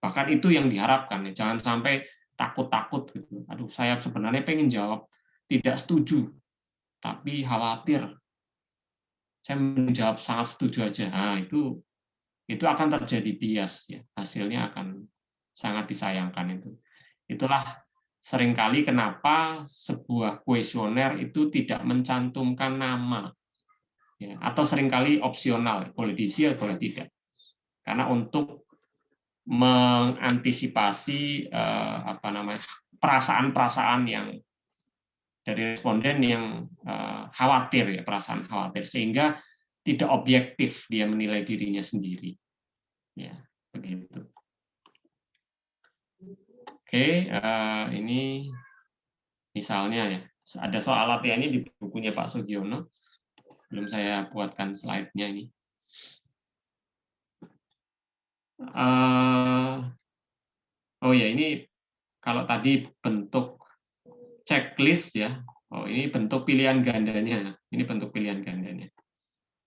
Bahkan itu yang diharapkan. Ya. Jangan sampai takut-takut gitu. Aduh, saya sebenarnya pengen jawab tidak setuju, tapi khawatir. Saya menjawab sangat setuju aja. Nah, itu akan terjadi bias ya. Hasilnya akan sangat disayangkan itu. Itulah seringkali kenapa sebuah kuesioner itu tidak mencantumkan nama. Ya, atau seringkali opsional, boleh diisi atau boleh tidak. Karena untuk mengantisipasi perasaan-perasaan yang dari responden yang khawatir ya, perasaan khawatir, sehingga tidak objektif dia menilai dirinya sendiri. Ya, begitu. Oke, ini misalnya ya, ada soal latihannya di bukunya Pak Sugiono. Belum saya buatkan slide-nya ini. Oh ya, ini kalau tadi bentuk checklist ya. Oh, ini bentuk pilihan gandanya. Ini bentuk pilihan gandanya.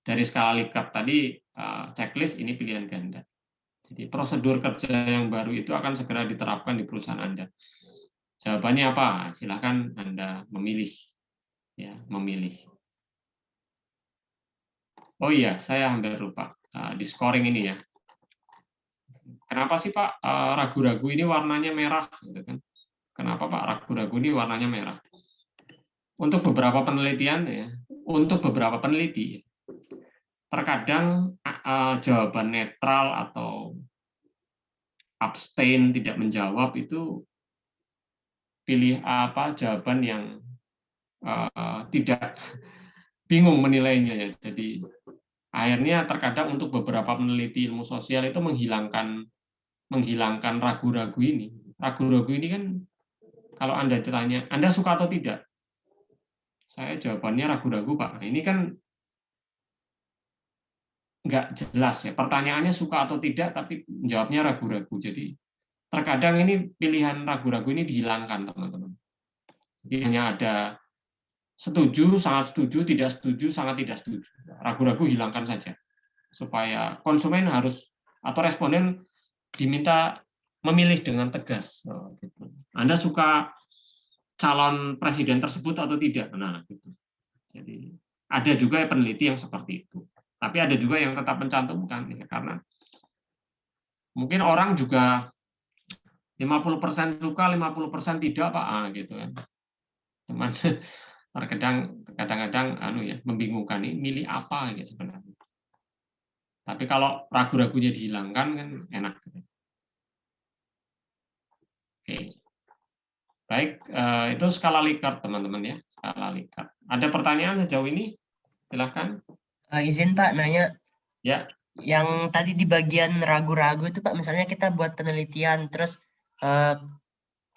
Dari skala Likert tadi checklist, ini pilihan ganda. Jadi prosedur kerja yang baru itu akan segera diterapkan di perusahaan Anda. Jawabannya apa? Silakan Anda memilih. Ya, memilih. Oh iya, saya hampir lupa di scoring ini ya. Kenapa sih Pak ragu-ragu ini warnanya merah? Gitu kan? Kenapa Pak ragu-ragu ini warnanya merah? Untuk beberapa penelitian ya, untuk beberapa peneliti terkadang jawaban netral atau abstain, tidak menjawab itu pilih jawaban yang tidak bingung menilainya ya. Jadi akhirnya terkadang untuk beberapa peneliti ilmu sosial itu menghilangkan ragu-ragu ini. Ragu-ragu ini kan kalau Anda ditanya, Anda suka atau tidak? Saya jawabannya ragu-ragu, Pak. Nah, ini kan nggak jelas ya. Pertanyaannya suka atau tidak, tapi jawabnya ragu-ragu. Jadi terkadang ini pilihan ragu-ragu ini dihilangkan, teman-teman. Jadi hanya ada setuju, sangat setuju, tidak setuju, sangat tidak setuju. Ragu-ragu hilangkan saja. Supaya konsumen harus atau responden diminta memilih dengan tegas. Gitu. Anda suka calon presiden tersebut atau tidak? Nah, gitu. Jadi ada juga peneliti yang seperti itu. Tapi ada juga yang tetap mencantumkan ya, karena mungkin orang juga 50% suka, 50% tidak, Pak, gitu kan. Cuman kadang-kadang ya membingungkan, ini milih apa gitu sebenarnya. Tapi kalau ragu-ragunya dihilangkan kan enak. Oke. Baik, itu skala Likert, teman-teman ya, skala Likert. Ada pertanyaan sejauh ini? Silakan. Izin Pak nanya. Ya. Yang tadi di bagian ragu-ragu itu Pak, misalnya kita buat penelitian, terus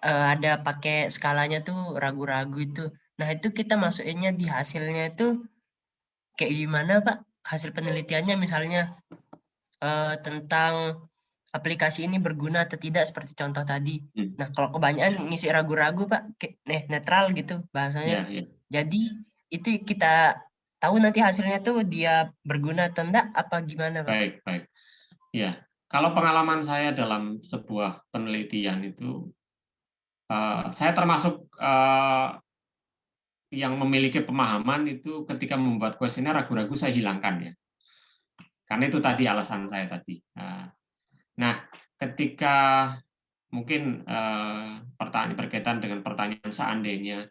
ada pakai skalanya tuh ragu-ragu itu. Nah itu kita masukinnya di hasilnya itu kayak gimana Pak? Hasil penelitiannya misalnya tentang aplikasi ini berguna atau tidak seperti contoh tadi. Nah kalau kebanyakan ngisi ragu-ragu Pak, netral gitu bahasanya. Jadi itu kita tahu nanti hasilnya tuh dia berguna atau enggak apa gimana Pak? Baik. Ya, kalau pengalaman saya dalam sebuah penelitian itu, saya termasuk yang memiliki pemahaman itu ketika membuat kuesioner ragu-ragu saya hilangkan ya. Karena itu tadi alasan saya tadi. Nah, ketika mungkin pertanyaan berkaitan dengan pertanyaan seandainya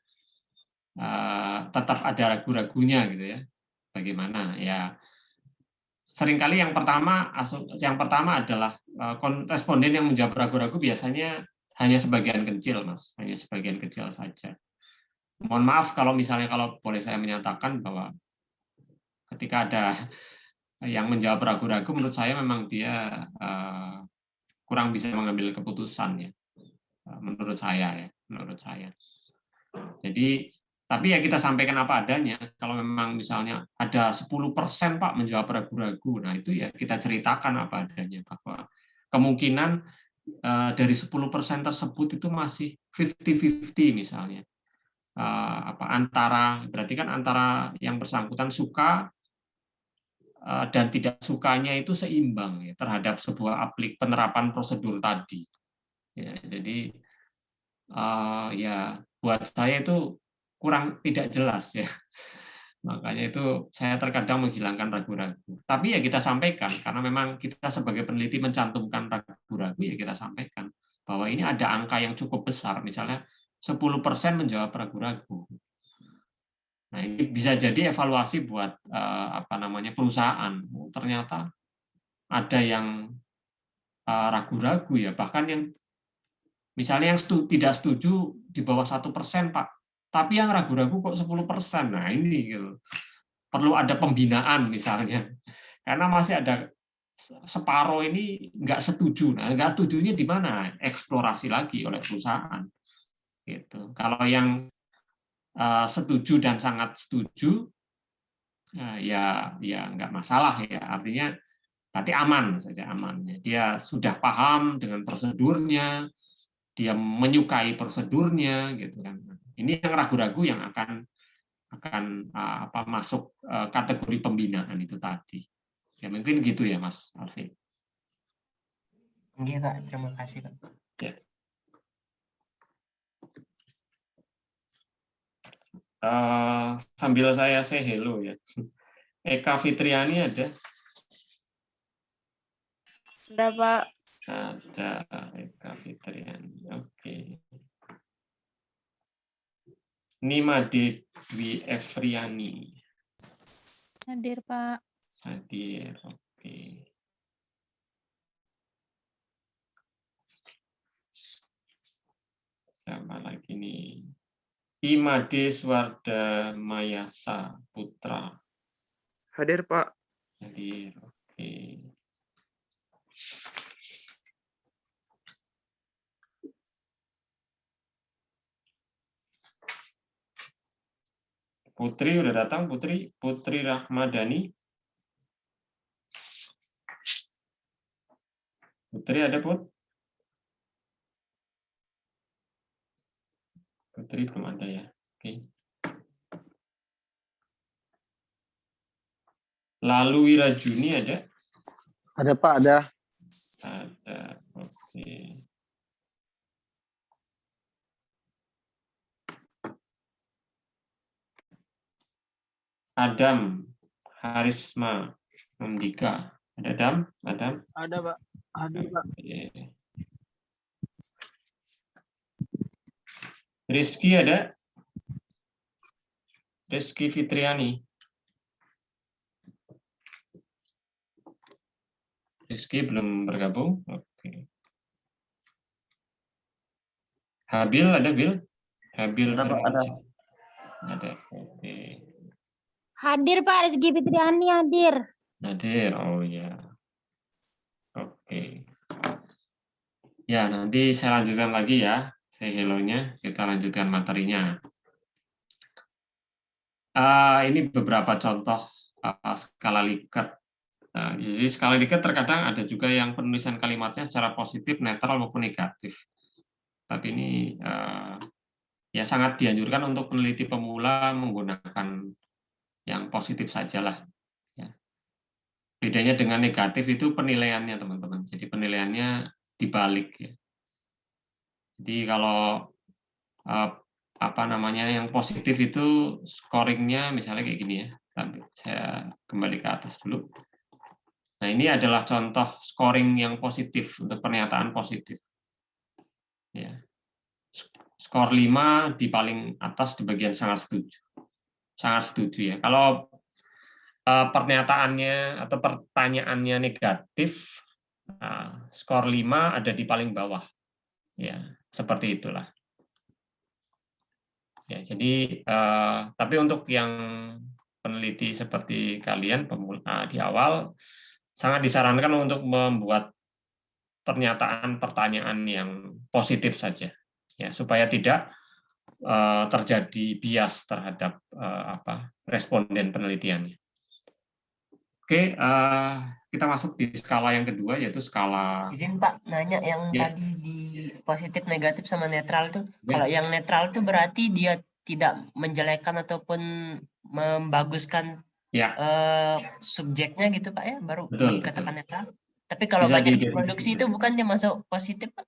tetap ada ragu-ragunya gitu ya. Bagaimana? Ya, seringkali yang pertama adalah responden yang menjawab ragu-ragu biasanya hanya sebagian kecil, Mas, hanya sebagian kecil saja. Mohon maaf kalau boleh saya menyatakan bahwa ketika ada yang menjawab ragu-ragu, menurut saya memang dia kurang bisa mengambil keputusan ya. menurut saya ya, menurut saya. Jadi tapi ya kita sampaikan apa adanya. Kalau memang misalnya ada 10% Pak menjawab ragu-ragu, nah itu ya kita ceritakan apa adanya, bahwa kemungkinan dari 10% tersebut itu masih 50-50 misalnya. Berarti kan antara yang bersangkutan suka dan tidak sukanya itu seimbang ya, terhadap sebuah penerapan prosedur tadi. Ya, jadi ya buat saya itu kurang tidak jelas ya. Makanya itu saya terkadang menghilangkan ragu-ragu. Tapi ya kita sampaikan, karena memang kita sebagai peneliti mencantumkan ragu-ragu, ya kita sampaikan bahwa ini ada angka yang cukup besar, misalnya 10% menjawab ragu-ragu. Nah, ini bisa jadi evaluasi buat perusahaan. Ternyata ada yang ragu-ragu ya, bahkan yang misalnya yang tidak setuju di bawah 1%, Pak. Tapi yang ragu-ragu kok 10%. Nah, ini gitu. Perlu ada pembinaan misalnya. Karena masih ada separuh ini nggak setuju. Nah, nggak setujunya di mana? Eksplorasi lagi oleh perusahaan. Gitu. Kalau yang setuju dan sangat setuju, ya nggak masalah ya. Artinya berarti aman saja, aman. Dia sudah paham dengan prosedurnya, dia menyukai prosedurnya, gitu kan. Ini yang ragu-ragu yang akan masuk kategori pembinaan itu tadi. Ya mungkin gitu ya, Mas Alvin. Iya, Pak. Terima kasih, Pak. Ya. Sambil saya say hello ya. Eka Fitriani ada? Ada, Pak. Ada Eka Fitriani. Oke. Nimade Dwi Efriani. Hadir, Pak. Hadir. Oke. Siapa lagi nih? Imade Swarda Mayasa Putra. Hadir, Pak. Hadir. Oke. Putri udah datang, Putri Rahmadani. Putri ada, Put? Putri belum ada ya. Oke. Lalu Wirajuni ada? Ada Pak, ada. Ada. Oke. Adam Harisma Memdika. Ada Adam? Adam? Ada, Pak. Ada, Pak. Oke. Rizky ada? Rizky Fitriani. Rizky belum bergabung. Oke. Habil ada, Bil? Habil ada. Ada. Oke. Hadir, Pak. Rizky Fitriani hadir. Hadir. Oh ya. Oke. Ya, nanti saya lanjutkan lagi ya. Say hello-nya. Kita lanjutkan materinya. Ini beberapa contoh skala Likert. Jadi skala Likert terkadang ada juga yang penulisan kalimatnya secara positif, netral maupun negatif. Tapi ini ya sangat dianjurkan untuk peneliti pemula menggunakan yang positif sajalah. Ya. Bedanya dengan negatif itu penilaiannya, teman-teman. Jadi penilaiannya dibalik. Ya. Jadi kalau yang positif itu scoringnya misalnya kayak gini ya. Saya kembali ke atas dulu. Nah, ini adalah contoh scoring yang positif untuk pernyataan positif. Ya. Skor 5 di paling atas di bagian sangat setuju. Sangat setuju ya. Kalau pernyataannya atau pertanyaannya negatif, skor 5 ada di paling bawah. Ya, seperti itulah. Ya, jadi tapi untuk yang peneliti seperti kalian pemula di awal sangat disarankan untuk membuat pernyataan pertanyaan yang positif saja. ya, supaya tidak terjadi bias terhadap responden penelitiannya. Oke, kita masuk di skala yang kedua, yaitu skala. Izin Pak, nanya yang Ya. tadi di positif, negatif, sama netral tuh. Ya. Kalau yang netral tuh berarti dia tidak menjelekkan ataupun membaguskan Ya. Subjeknya gitu Pak ya, baru Betul, dikatakan netral. Tapi kalau bisa banyak didefinisikan. diproduksi itu bukan dia masuk positif Pak?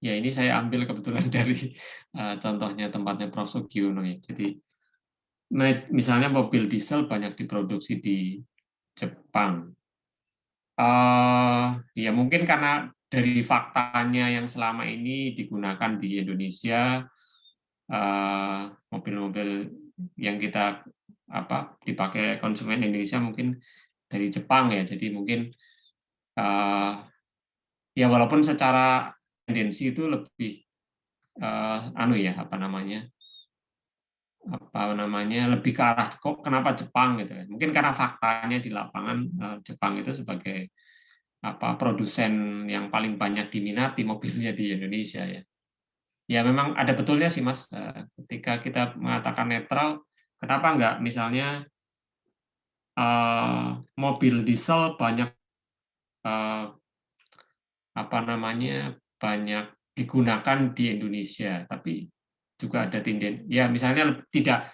Ya, ini saya ambil kebetulan dari contohnya tempatnya Prof. Sugiono ya. Jadi misalnya mobil diesel banyak diproduksi di Jepang. Ya mungkin karena dari faktanya yang selama ini digunakan di Indonesia, mobil-mobil yang kita dipakai konsumen Indonesia mungkin dari Jepang ya. Jadi mungkin ya walaupun secara tendensi itu lebih lebih ke arah kok kenapa Jepang gitu ya. Mungkin karena faktanya di lapangan Jepang itu sebagai produsen yang paling banyak diminati mobilnya di Indonesia ya. Ya memang ada betulnya sih Mas, ketika kita mengatakan netral, kenapa enggak misalnya mobil diesel banyak banyak digunakan di Indonesia, tapi juga ada tendensi ya misalnya tidak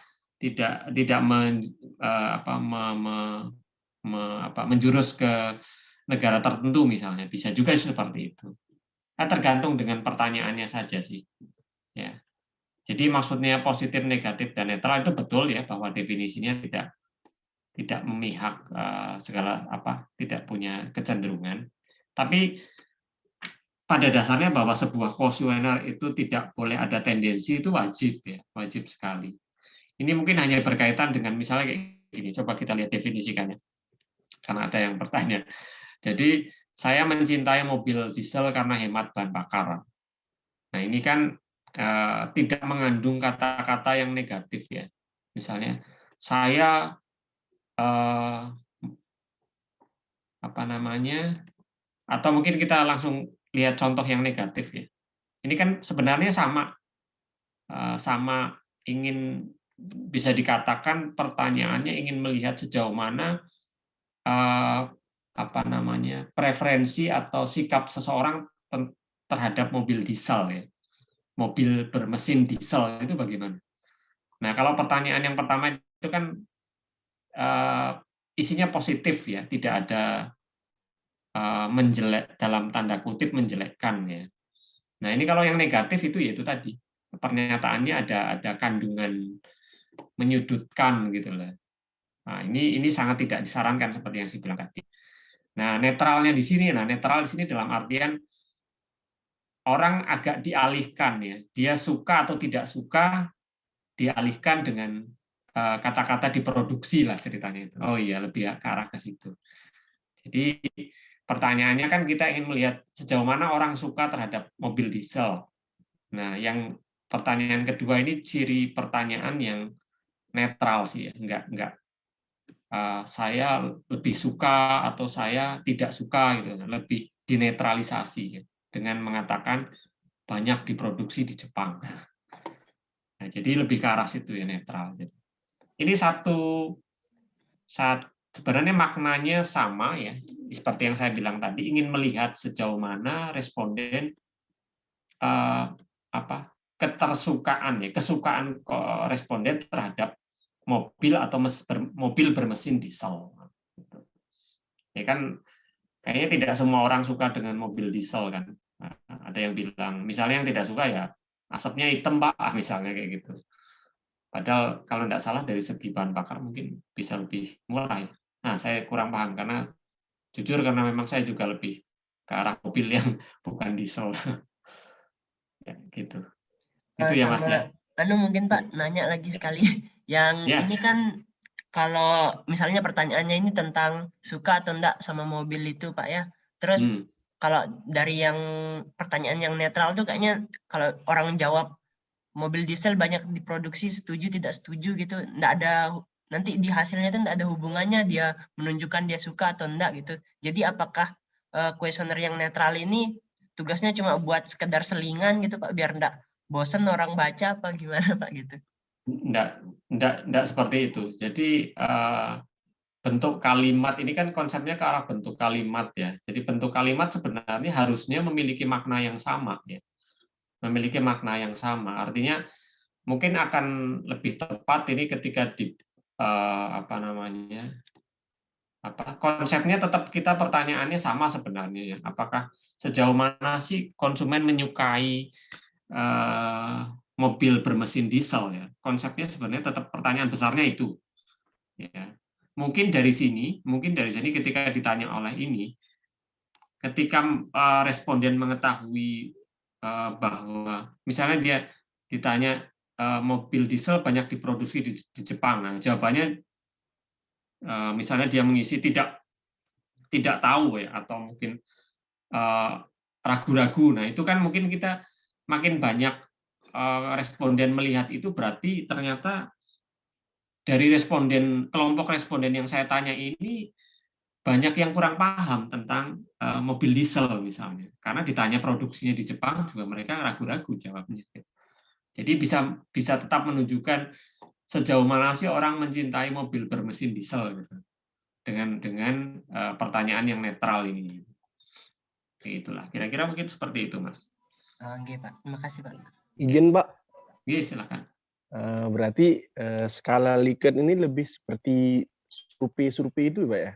menjurus ke negara tertentu misalnya, bisa juga seperti itu. Nah, tergantung dengan pertanyaannya saja sih. Ya. Jadi maksudnya positif, negatif, dan netral itu betul ya, bahwa definisinya tidak memihak segala tidak punya kecenderungan. Tapi pada dasarnya bahwa sebuah kuesioner itu tidak boleh ada tendensi itu wajib ya, wajib sekali. Ini mungkin hanya berkaitan dengan misalnya kayak gini, coba kita lihat definisikannya. Karena ada yang bertanya. Jadi saya mencintai mobil diesel karena hemat bahan bakar. Nah, ini kan tidak mengandung kata-kata yang negatif ya. Misalnya saya atau mungkin kita langsung lihat contoh yang negatif ya. Ini kan sebenarnya sama ingin bisa dikatakan pertanyaannya ingin melihat sejauh mana preferensi atau sikap seseorang terhadap mobil diesel ya. Mobil bermesin diesel itu bagaimana? Nah, kalau pertanyaan yang pertama itu kan isinya positif ya, tidak ada menjelek dalam tanda kutip menjelekkan ya. Nah, ini kalau yang negatif itu yaitu tadi pernyataannya ada kandungan menyudutkan gitu lah. Nah, ini sangat tidak disarankan seperti yang saya bilang tadi. Nah, netralnya di sini, netral di sini dalam artian orang agak dialihkan ya. Dia suka atau tidak suka dialihkan dengan kata-kata diproduksi lah ceritanya itu. Oh iya, lebih ke arah ke situ. Jadi pertanyaannya kan kita ingin melihat sejauh mana orang suka terhadap mobil diesel. Nah, yang pertanyaan kedua ini ciri pertanyaan yang netral sih ya, enggak saya lebih suka atau saya tidak suka gitu, lebih dinetralisasi ya, dengan mengatakan banyak diproduksi di Jepang. Nah, jadi lebih ke arah situ ya, netral. Ini sebenarnya maknanya sama ya, seperti yang saya bilang tadi, ingin melihat sejauh mana responden kesukaan responden terhadap mobil atau mobil bermesin diesel. Ya kan kayaknya tidak semua orang suka dengan mobil diesel kan. Nah, ada yang bilang, misalnya yang tidak suka ya asapnya hitam Pak, misalnya kayak gitu. Padahal kalau tidak salah dari segi bahan bakar mungkin bisa lebih murah ya. Nah, saya kurang paham karena jujur karena memang saya juga lebih ke arah mobil yang bukan diesel. Ya, gitu. Itu ya Mas ya. Mungkin Pak nanya lagi sekali. Yang ini kan kalau misalnya pertanyaannya ini tentang suka atau enggak sama mobil itu Pak ya. Terus kalau dari yang pertanyaan yang netral tuh kayaknya kalau orang jawab mobil diesel banyak diproduksi setuju tidak setuju gitu, enggak ada nanti di hasilnya itu enggak ada hubungannya dia menunjukkan dia suka atau enggak gitu. Jadi apakah kuesioner yang netral ini tugasnya cuma buat sekedar selingan gitu Pak, biar enggak bosen orang baca apa gimana Pak gitu? Enggak seperti itu. Jadi bentuk kalimat ini kan konsepnya ke arah bentuk kalimat ya. Jadi bentuk kalimat sebenarnya harusnya memiliki makna yang sama ya. Memiliki makna yang sama. Artinya mungkin akan lebih tepat ini ketika di konsepnya tetap kita pertanyaannya sama sebenarnya ya. Apakah sejauh mana sih konsumen menyukai mobil bermesin diesel ya? Konsepnya sebenarnya tetap pertanyaan besarnya itu. Ya. Mungkin dari sini ketika ditanya oleh ini, ketika responden mengetahui bahwa misalnya dia ditanya mobil diesel banyak diproduksi di Jepang, nah, jawabannya misalnya dia mengisi tidak tahu ya, atau mungkin ragu-ragu. Nah itu kan mungkin kita makin banyak responden melihat itu, berarti ternyata dari kelompok responden yang saya tanya ini banyak yang kurang paham tentang mobil diesel misalnya, karena ditanya produksinya di Jepang juga mereka ragu-ragu jawabnya. Jadi bisa tetap menunjukkan sejauh mana sih orang mencintai mobil bermesin diesel gitu, dengan pertanyaan yang netral ini. Itulah kira-kira mungkin seperti itu Mas. Oke Pak, terima kasih Pak. Izin Pak. Iya silakan. Berarti skala Likert ini lebih seperti survei itu Pak ya?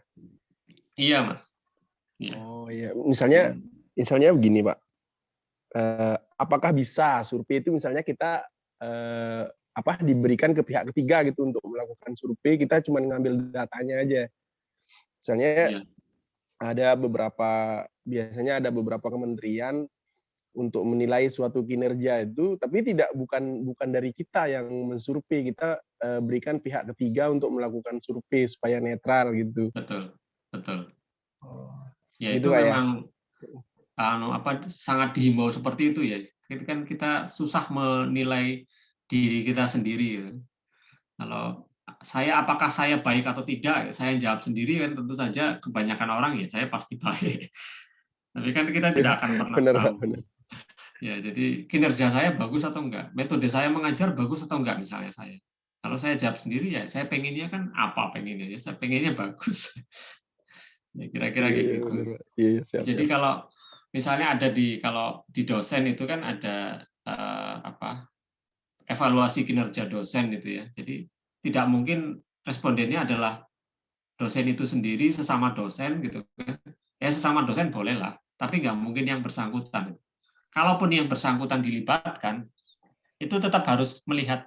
Iya Mas. Iya. Oh iya, misalnya begini Pak. Apakah bisa survei itu misalnya kita diberikan ke pihak ketiga gitu untuk melakukan survei, kita cuma ngambil datanya aja. Misalnya biasanya ada beberapa kementerian untuk menilai suatu kinerja itu, tapi bukan dari kita yang mensurvei, kita berikan pihak ketiga untuk melakukan survei supaya netral gitu. Betul. Ya Gitu, itu Pak, memang sangat dihimbau seperti itu ya. Kan kita susah menilai diri kita sendiri. Ya. Kalau apakah saya baik atau tidak, saya jawab sendiri kan tentu saja kebanyakan orang ya saya pasti baik. Tapi kan kita tidak akan pernah tahu. Benar. Ya, jadi kinerja saya bagus atau enggak, metode saya mengajar bagus atau enggak misalnya saya. Kalau saya jawab sendiri ya saya pengennya kan pengennya ya, saya pengennya bagus. Ya kira-kira kayak gitu. Iya, siap. Jadi kalau misalnya kalau di dosen itu kan ada evaluasi kinerja dosen itu ya. Jadi tidak mungkin respondennya adalah dosen itu sendiri, sesama dosen gitu kan. Ya sesama dosen boleh lah, tapi nggak mungkin yang bersangkutan. Kalaupun yang bersangkutan dilibatkan, itu tetap harus melihat,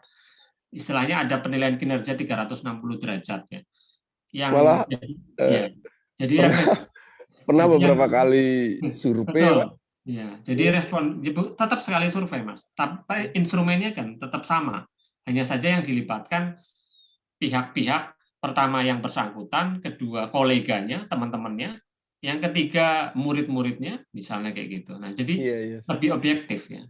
istilahnya ada penilaian kinerja 360 derajat ya. Yang Malah, jadi pernah beberapa kali survei, Pak. Ya, jadi tetap sekali survei, Mas. Tapi instrumennya kan tetap sama. Hanya saja yang dilibatkan pihak-pihak, pertama yang bersangkutan, kedua koleganya, teman-temannya, yang ketiga murid-muridnya, misalnya kayak gitu. Nah, jadi lebih objektif ya.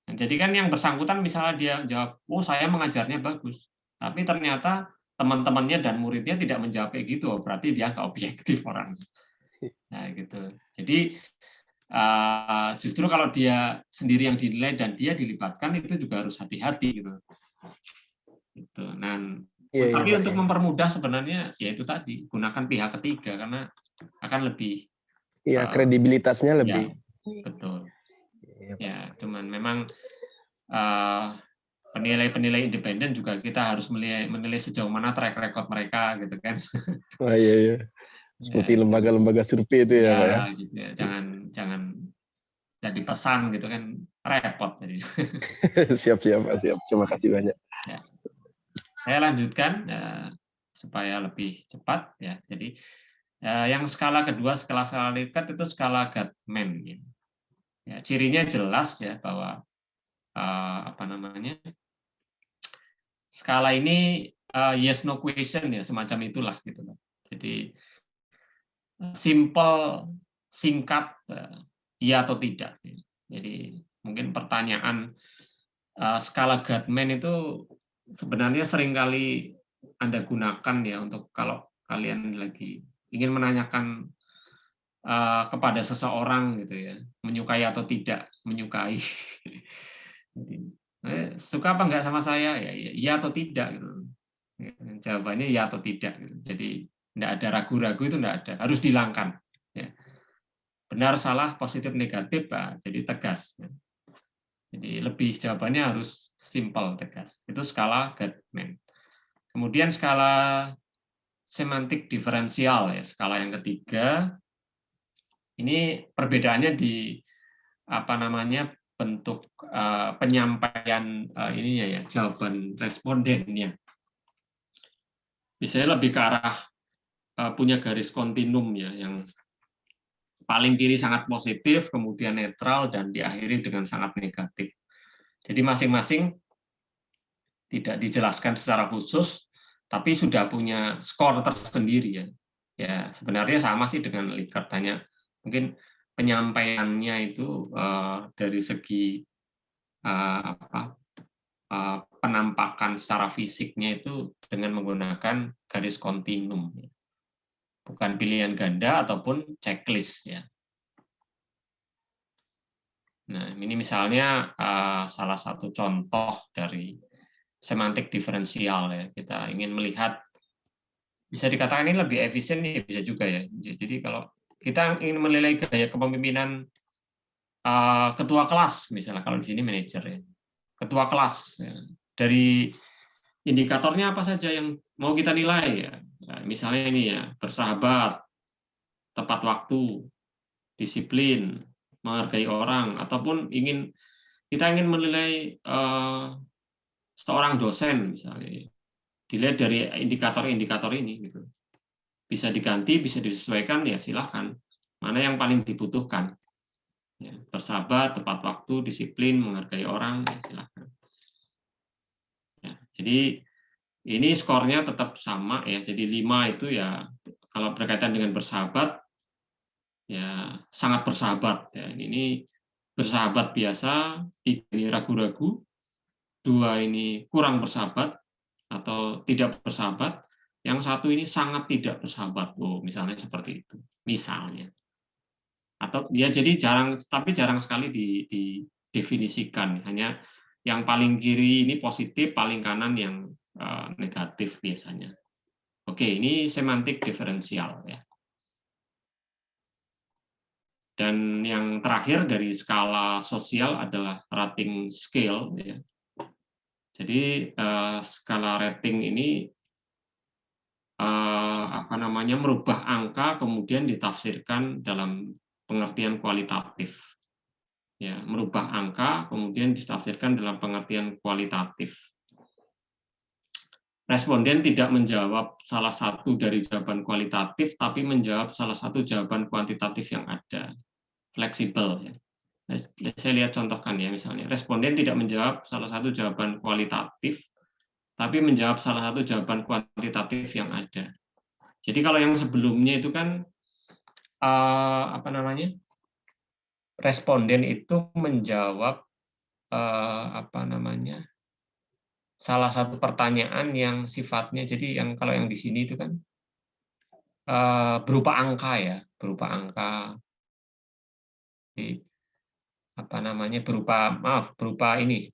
Nah, jadi kan yang bersangkutan misalnya dia jawab, oh saya mengajarnya bagus, tapi ternyata teman-temannya dan muridnya tidak menjawab kayak gitu, berarti dia nggak objektif orang. Nah, gitu. Jadi justru kalau dia sendiri yang dinilai dan dia dilibatkan itu juga harus hati-hati gitu. Gitu. Tapi untuk mempermudah sebenarnya ya itu tadi gunakan pihak ketiga karena akan lebih kredibilitasnya lebih. Ya, betul. Ya, cuman memang penilai-penilai independen juga kita harus menilai sejauh mana track record mereka gitu kan. Oh iya. Seperti lembaga-lembaga survei itu ya, Pak ya. Gitu ya. Jangan jadi pesan gitu kan repot jadi. Siap Pak, siap. Terima kasih banyak. Ya. Saya lanjutkan supaya lebih cepat ya. Jadi yang skala kedua, skala Likert itu skala Gatman. Ya, cirinya jelas ya bahwa skala ini yes no question ya, semacam itulah gitu. Jadi simple, singkat, iya atau tidak. Jadi mungkin pertanyaan skala Gatman itu sebenarnya seringkali Anda gunakan ya untuk kalau kalian lagi ingin menanyakan kepada seseorang gitu ya, menyukai atau tidak menyukai. Suka apa enggak sama saya? Ya, iya atau tidak gitu. Jawabannya ya atau tidak gitu. Jadi enggak ada ragu-ragu, itu enggak ada, harus dihilangkan ya. Benar, salah, positif, negatif, jadi tegas. Jadi lebih jawabannya harus simple, tegas. Itu skala Gottman. Kemudian skala semantik diferensial ya, skala yang ketiga. Ini perbedaannya di apa namanya bentuk penyampaian ininya ya, jawaban respondennya. Misalnya lebih ke arah punya garis kontinum ya, yang paling kiri sangat positif, kemudian netral, dan diakhiri dengan sangat negatif. Jadi masing-masing tidak dijelaskan secara khusus, tapi sudah punya skor tersendiri ya. Ya sebenarnya sama sih dengan Likert, hanya mungkin penyampaiannya itu dari segi penampakan secara fisiknya itu dengan menggunakan garis kontinum. Bukan pilihan ganda ataupun checklist ya. Nah, ini misalnya salah satu contoh dari semantik diferensial ya. Kita ingin melihat, bisa dikatakan ini lebih efisien ya, bisa juga ya. Jadi kalau kita ingin menilai gaya kepemimpinan ketua kelas, misalnya kalau di sini manajer ya, ketua kelas ya. Dari indikatornya apa saja yang mau kita nilai ya. Nah, misalnya ini ya, bersahabat, tepat waktu, disiplin, menghargai orang, ataupun kita ingin menilai seorang dosen misalnya, dilihat dari indikator-indikator ini gitu. Bisa diganti, bisa disesuaikan ya silahkan. Mana yang paling dibutuhkan? Ya, bersahabat, tepat waktu, disiplin, menghargai orang, ya silahkan. Ya, jadi ini skornya tetap sama ya. Jadi 5 itu ya kalau berkaitan dengan bersahabat ya sangat bersahabat ya. Ini bersahabat biasa, 3 ini ragu-ragu, 2 ini kurang bersahabat atau tidak bersahabat, yang 1 ini sangat tidak bersahabat. Oh, misalnya seperti itu. Misalnya. Atau ya jadi tapi jarang sekali didefinisikan. Hanya yang paling kiri ini positif, paling kanan yang negatif biasanya. Oke, ini semantik diferensial ya. Dan yang terakhir dari skala sosial adalah rating scale ya. Jadi skala rating ini merubah angka kemudian ditafsirkan dalam pengertian kualitatif. Ya, merubah angka kemudian ditafsirkan dalam pengertian kualitatif. Responden tidak menjawab salah satu dari jawaban kualitatif, tapi menjawab salah satu jawaban kuantitatif yang ada. Fleksibel. Ya. Saya lihat contohkan ya, misalnya. Responden tidak menjawab salah satu jawaban kualitatif, tapi menjawab salah satu jawaban kuantitatif yang ada. Jadi kalau yang sebelumnya itu kan, responden itu menjawab salah satu pertanyaan yang sifatnya, jadi kalau yang di sini itu kan berupa angka ya, berupa angka,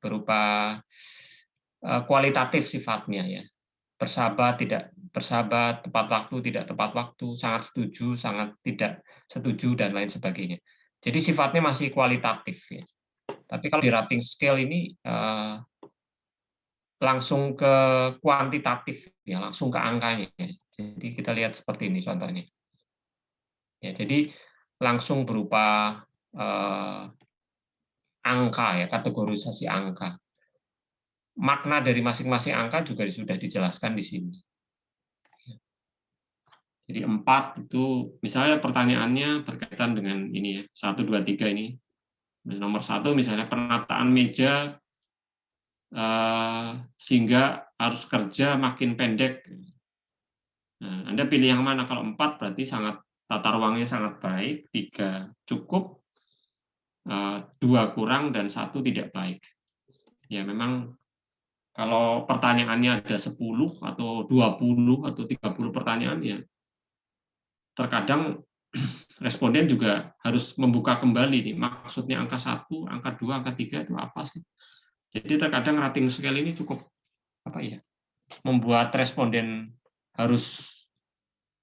berupa kualitatif sifatnya ya, bersahabat, tidak bersahabat, tepat waktu, tidak tepat waktu, sangat setuju, sangat tidak setuju, dan lain sebagainya. Jadi sifatnya masih kualitatif ya. Tapi kalau di rating scale ini langsung ke kuantitatif ya, langsung ke angkanya. Jadi kita lihat seperti ini contohnya. Ya, jadi langsung berupa angka ya, kategorisasi angka. Makna dari masing-masing angka juga sudah dijelaskan di sini. Jadi 4 itu misalnya pertanyaannya berkaitan dengan ini ya, 1, 2, 3 ini. Nomor 1 misalnya penataan meja sehingga arus kerja makin pendek. Nah, Anda pilih yang mana? Kalau 4 berarti tata ruangnya sangat baik, 3 cukup, 2 kurang, dan 1 tidak baik. Ya memang kalau pertanyaannya ada 10 atau 20 atau 30 pertanyaan ya terkadang responden juga harus membuka kembali nih, maksudnya angka 1, angka 2, angka 3 itu apa sih? Jadi terkadang rating scale ini cukup apa ya, membuat responden harus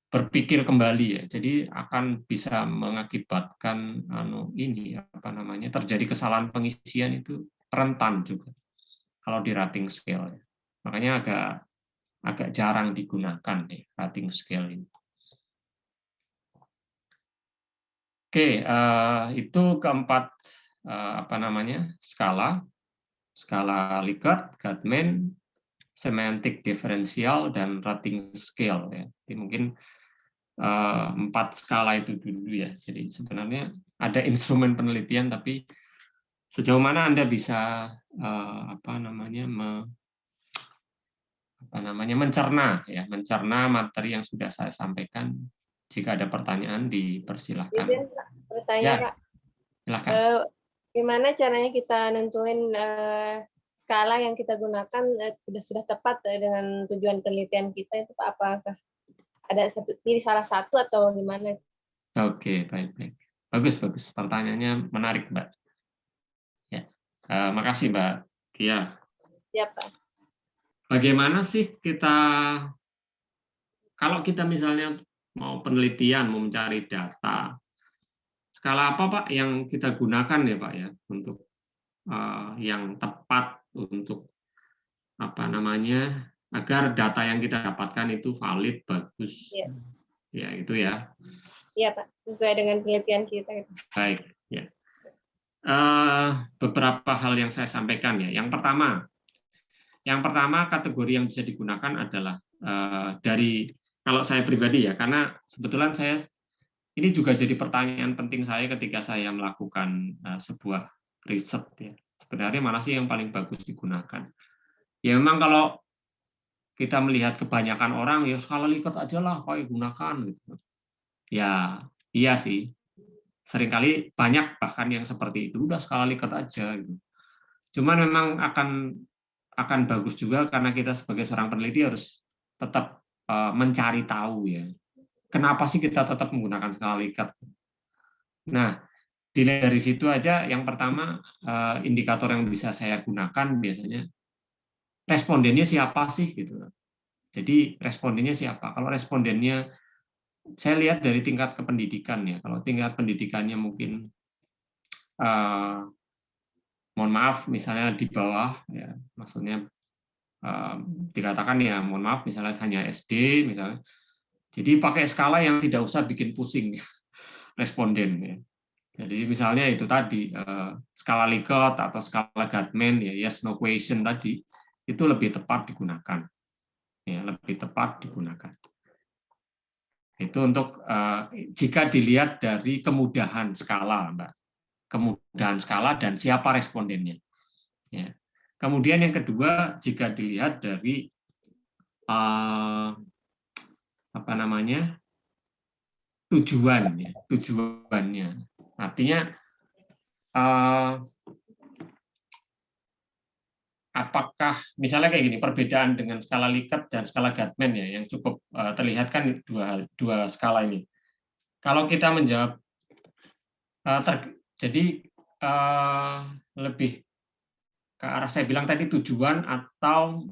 berpikir kembali ya. Jadi akan bisa mengakibatkan ini apa namanya, terjadi kesalahan pengisian itu rentan juga kalau di rating scale. Makanya agak jarang digunakan nih rating scale ini. Oke, itu keempat apa namanya, skala Likert, Gatman, semantic differential, dan rating scale ya. Jadi mungkin 4 skala itu dulu ya. Jadi sebenarnya ada instrumen penelitian, tapi sejauh mana Anda bisa mencerna materi yang sudah saya sampaikan. Jika ada pertanyaan dipersilahkan. Izin, Pak, bertanya, Ya, Pak. silakan. Gimana caranya kita nentuin skala yang kita gunakan sudah tepat dengan tujuan penelitian kita itu, Pak? Apakah ada pilih salah satu atau gimana? Oke, baik. Bagus. Pertanyaannya menarik, Mbak. Ya, makasih, Mbak Tia. Ya, Pak. Bagaimana sih kita, kalau kita misalnya mau penelitian, mau mencari data, skala apa, Pak, yang kita gunakan ya, Pak, ya, untuk yang tepat untuk apa namanya, agar data yang kita dapatkan itu valid, bagus. Yes. Ya, itu ya. Iya, Pak. Sesuai dengan penelitian kita. Baik, ya. Beberapa hal yang saya sampaikan ya. Yang pertama kategori yang bisa digunakan adalah dari, kalau saya pribadi ya, karena kebetulan ini juga jadi pertanyaan penting saya ketika saya melakukan sebuah riset ya. Sebenarnya mana sih yang paling bagus digunakan? Ya memang kalau kita melihat kebanyakan orang ya skala Likert aja lah, Pak, gunakan gitu. Ya, iya sih. Seringkali banyak bahkan yang seperti itu, udah skala Likert aja gitu. Cuman memang akan bagus juga karena kita sebagai seorang peneliti harus tetap mencari tahu ya. Kenapa sih kita tetap menggunakan skala Likert? Nah, dilihat dari situ aja, yang pertama indikator yang bisa saya gunakan biasanya respondennya siapa sih gitu. Jadi respondennya siapa? Kalau respondennya saya lihat dari tingkat kependidikan ya. Kalau tingkat pendidikannya mungkin mohon maaf misalnya di bawah ya, maksudnya dikatakan ya mohon maaf misalnya hanya SD misalnya. Jadi pakai skala yang tidak usah bikin pusing responden ya. Jadi misalnya itu tadi skala Likert atau skala Gatman ya, yes no question tadi itu lebih tepat digunakan. Ya, lebih tepat digunakan. Itu untuk jika dilihat dari kemudahan skala, Mbak. Kemudahan skala dan siapa respondennya. Ya. Kemudian yang kedua, jika dilihat dari apa namanya, tujuan, ya, tujuannya. Artinya apakah misalnya kayak gini, perbedaan dengan skala Likert dan skala Gatman ya, yang cukup terlihat kan dua skala ini. Kalau kita menjawab jadi lebih ke arah saya bilang tadi tujuan atau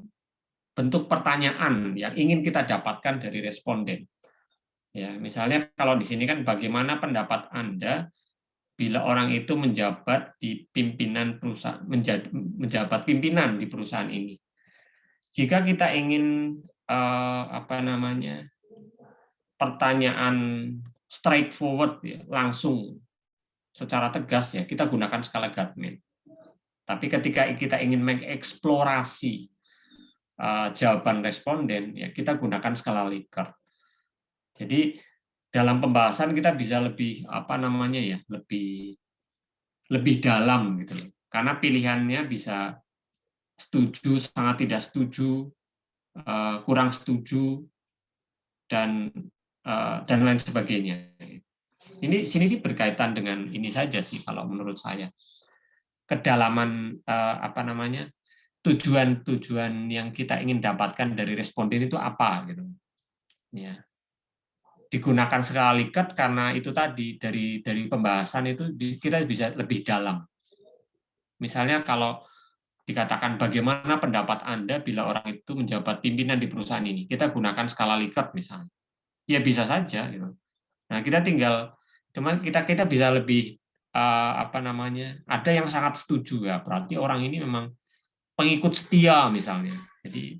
bentuk pertanyaan yang ingin kita dapatkan dari responden. Ya, misalnya kalau di sini kan bagaimana pendapat Anda bila orang itu menjabat di pimpinan perusahaan, menjabat pimpinan di perusahaan ini. Jika kita ingin apa namanya, pertanyaan straightforward ya, langsung secara tegas ya, kita gunakan skala Gatman. Tapi ketika kita ingin mengeksplorasi jawaban responden ya, kita gunakan skala Likert. Jadi dalam pembahasan kita bisa lebih apa namanya ya, lebih dalam gitu loh. Karena pilihannya bisa setuju, sangat tidak setuju, kurang setuju, dan lain sebagainya. Sini sih berkaitan dengan ini saja sih kalau menurut saya. Kedalaman apa namanya, tujuan yang kita ingin dapatkan dari responden itu apa gitu. Ya. digunakan skala Likert karena itu tadi dari pembahasan itu kita bisa lebih dalam. Misalnya kalau dikatakan bagaimana pendapat Anda bila orang itu menjabat pimpinan di perusahaan ini, kita gunakan skala Likert misalnya. Ya bisa saja gitu. Nah, kita tinggal cuman kita bisa lebih apa namanya? Ada yang sangat setuju ya, berarti orang ini memang pengikut setia misalnya. Jadi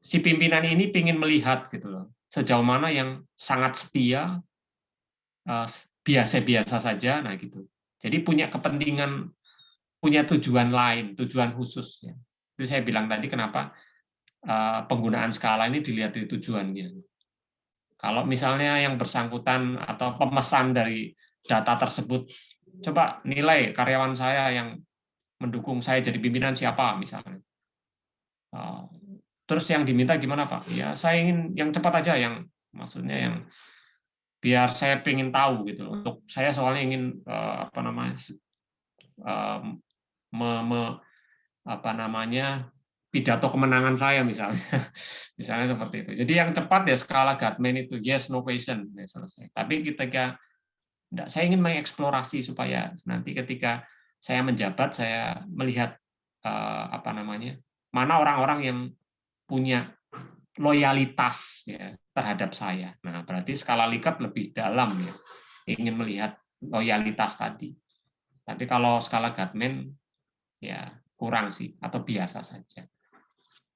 si pimpinan ini ingin melihat gitu loh, sejauh mana yang sangat setia, biasa-biasa saja, nah gitu. Jadi punya kepentingan, punya tujuan lain, tujuan khusus. Ya. Itu saya bilang tadi kenapa penggunaan skala ini dilihat dari tujuannya. Kalau misalnya yang bersangkutan atau pemesan dari data tersebut, coba nilai karyawan saya yang mendukung saya jadi pimpinan siapa misalnya. Terus yang diminta gimana Pak? Ya saya ingin yang cepat aja, yang maksudnya yang biar saya pengen tahu gitu. Untuk saya soalnya ingin apa namanya pidato kemenangan saya misalnya. Misalnya seperti itu. Jadi yang cepat ya skala Gottman itu yes no question ya, selesai. Tapi ketika saya ingin mengeksplorasi supaya nanti ketika saya menjabat saya melihat apa namanya mana orang-orang yang punya loyalitas ya terhadap saya. Nah, berarti skala Likert lebih dalam ya. Ingin melihat loyalitas tadi. Tapi kalau skala Gottman ya kurang sih atau biasa saja.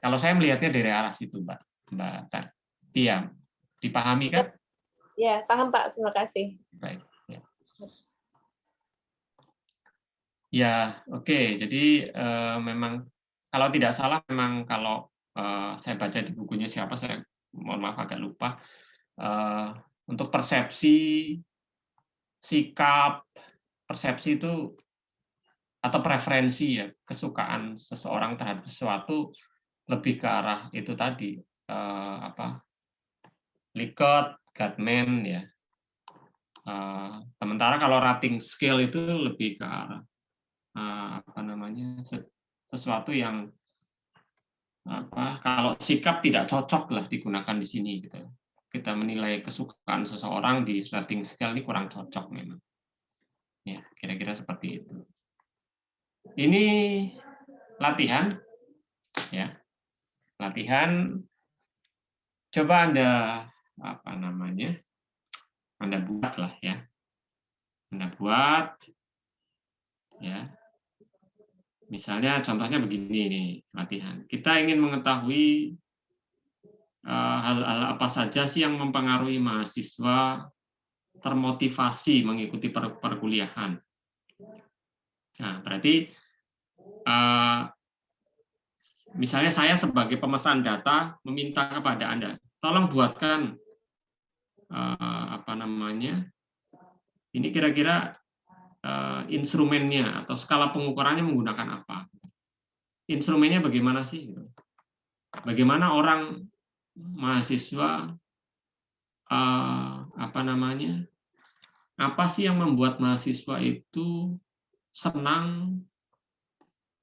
Kalau saya melihatnya dari arah situ, Mbak Tia, dipahami kan? Ya, paham Pak. Terima kasih. Baik. Ya, oke. Jadi memang kalau tidak salah, memang kalau saya baca di bukunya siapa, saya mohon maaf agak lupa. Untuk persepsi, sikap, persepsi itu atau preferensi ya, kesukaan seseorang terhadap sesuatu lebih ke arah itu tadi Likert, Gottman ya. Sementara kalau rating scale itu lebih ke arah apa namanya sesuatu yang kalau sikap tidak cocok lah digunakan di sini gitu. Kita menilai kesukaan seseorang di rating scale ini kurang cocok memang. Ya, kira-kira seperti itu. Ini latihan ya. Latihan, coba Anda apa namanya? Anda buat lah ya. Anda buat ya. Misalnya contohnya begini nih latihan. Kita ingin mengetahui hal-hal apa saja sih yang mempengaruhi mahasiswa termotivasi mengikuti perkuliahan. Nah, berarti misalnya saya sebagai pemesan data meminta kepada Anda, tolong buatkan apa namanya, ini kira-kira instrumennya atau skala pengukurannya menggunakan apa? Instrumennya bagaimana sih? Bagaimana orang mahasiswa apa namanya? Apa sih yang membuat mahasiswa itu senang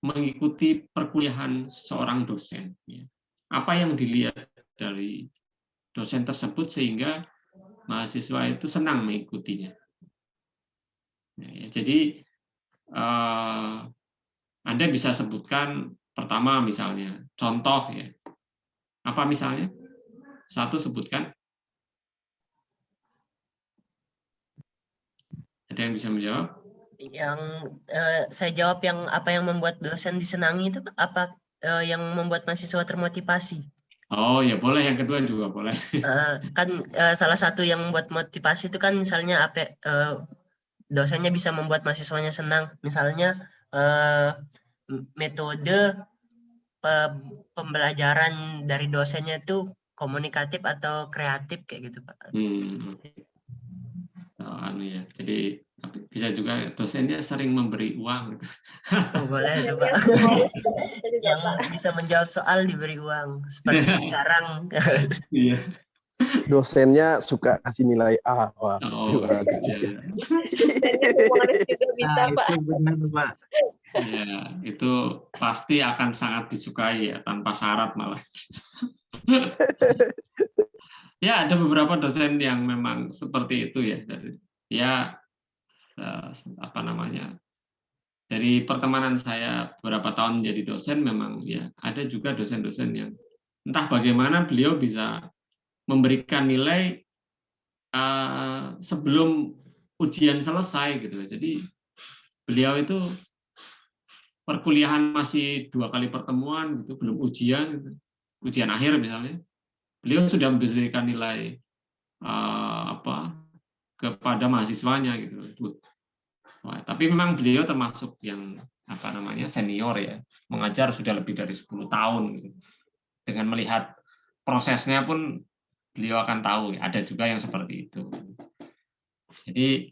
mengikuti perkuliahan seorang dosen? Apa yang dilihat dari dosen tersebut sehingga mahasiswa itu senang mengikutinya? Jadi Anda bisa sebutkan pertama misalnya contoh ya. Apa misalnya? Satu sebutkan. Ada yang bisa menjawab? Yang saya jawab yang apa yang membuat dosen disenangi itu apa yang membuat mahasiswa termotivasi. Oh ya boleh, yang kedua juga boleh. Kan salah satu yang membuat motivasi itu kan misalnya apa dosennya bisa membuat mahasiswanya senang. Misalnya metode pembelajaran dari dosennya itu komunikatif atau kreatif kayak gitu Pak. Ya. Jadi bisa juga dosennya sering memberi uang. Oh, boleh itu Pak. Yang bisa menjawab soal diberi uang seperti sekarang. Iya. Dosennya suka kasih nilai A. Wah, itu bagus ya. Itu benar Pak. Ya, itu pasti akan sangat disukai ya, tanpa syarat malah. Ya, ada beberapa dosen yang memang seperti itu ya. Ya, apa namanya? Dari pertemanan saya beberapa tahun menjadi dosen, memang ya ada juga dosen-dosen yang entah bagaimana beliau bisa memberikan nilai sebelum ujian selesai gitu. Jadi beliau itu perkuliahan masih 2 kali pertemuan gitu, belum ujian gitu. Ujian akhir misalnya. Beliau sudah memberikan nilai kepada mahasiswanya gitu. Wah, tapi memang beliau termasuk yang apa namanya senior ya, mengajar sudah lebih dari 10 tahun gitu. Dengan melihat prosesnya pun beliau akan tahu ada juga yang seperti itu. Jadi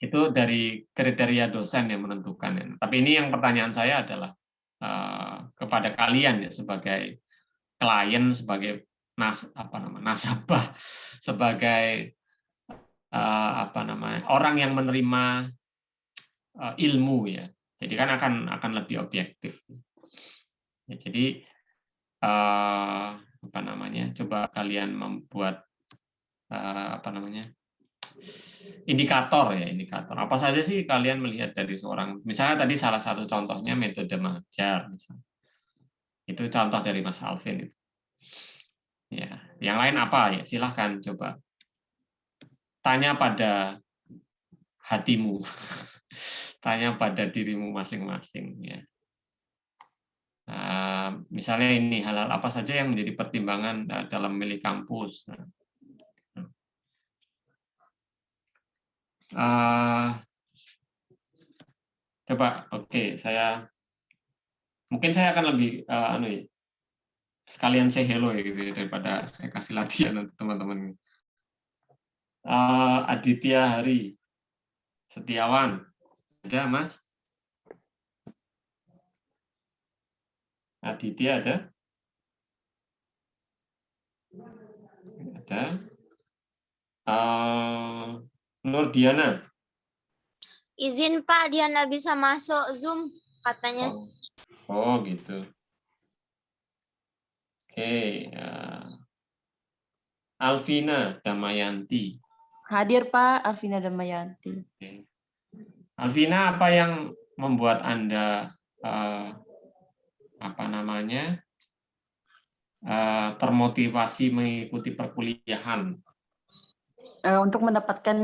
itu dari kriteria dosen yang menentukan ya. Tapi ini yang pertanyaan saya adalah kepada kalian ya sebagai klien, sebagai nasabah, sebagai orang yang menerima ilmu ya. Jadi kan akan lebih objektif. Ya, jadi coba kalian membuat indikator ya, indikator. Apa saja sih kalian melihat dari seorang, misalnya tadi salah satu contohnya metode mengajar misalnya. Itu contoh dari Mas Alvin itu. Ya, yang lain apa ya? Silahkan coba tanya pada hatimu, tanya pada dirimu masing-masing ya. Misalnya ini hal-hal apa saja yang menjadi pertimbangan dalam memilih kampus. Coba, oke, mungkin saya akan lebih sekalian say hello ya gitu ya, daripada saya kasih latihan nanti teman-teman. Aditya Hari Setiawan, ada Mas? Aditya ada? Ada. Nur Diana. Izin Pak, dia nggak bisa masuk Zoom katanya. Oh gitu. Oke. Alvina Damayanti. Hadir Pak, Alvina Damayanti. Oke. Alvina, apa yang membuat Anda termotivasi mengikuti perkuliahan? Untuk mendapatkan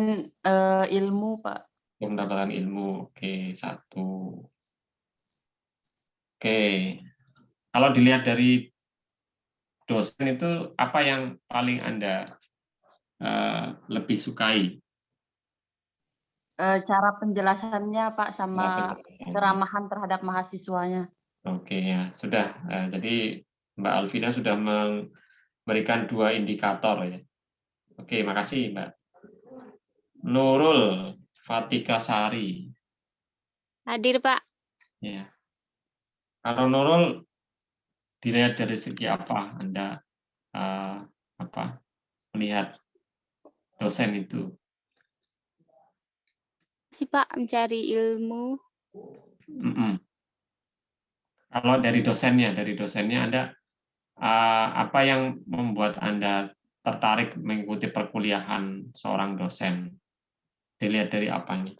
ilmu, Pak. Untuk mendapatkan ilmu, oke, satu. Oke, kalau dilihat dari dosen itu apa yang paling Anda lebih sukai? Cara penjelasannya Pak, sama keramahan terhadap mahasiswanya. Oke ya, sudah. Jadi Mbak Alvina sudah memberikan 2 indikator ya. Oke, makasih Mbak. Nurul Fatika Sari. Hadir Pak. Ya. Kalau Nurul dilihat dari segi apa Anda melihat dosen itu? Si Pak mencari ilmu. Kalau dari dosennya Anda apa yang membuat Anda tertarik mengikuti perkuliahan seorang dosen? Dilihat dari apanya?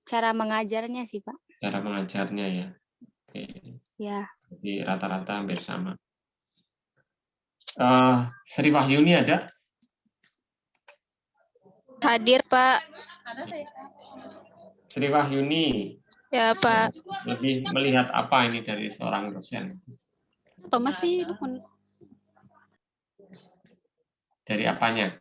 Cara mengajarnya sih Pak. Cara mengajarnya ya. Oke. Ya. Jadi rata-rata hampir sama. Sri Wahyuni ada? Hadir Pak. Sri Wahyuni. Ya Pak. Lebih melihat apa ini dari seorang dosen? Thomas sih. Dari apanya?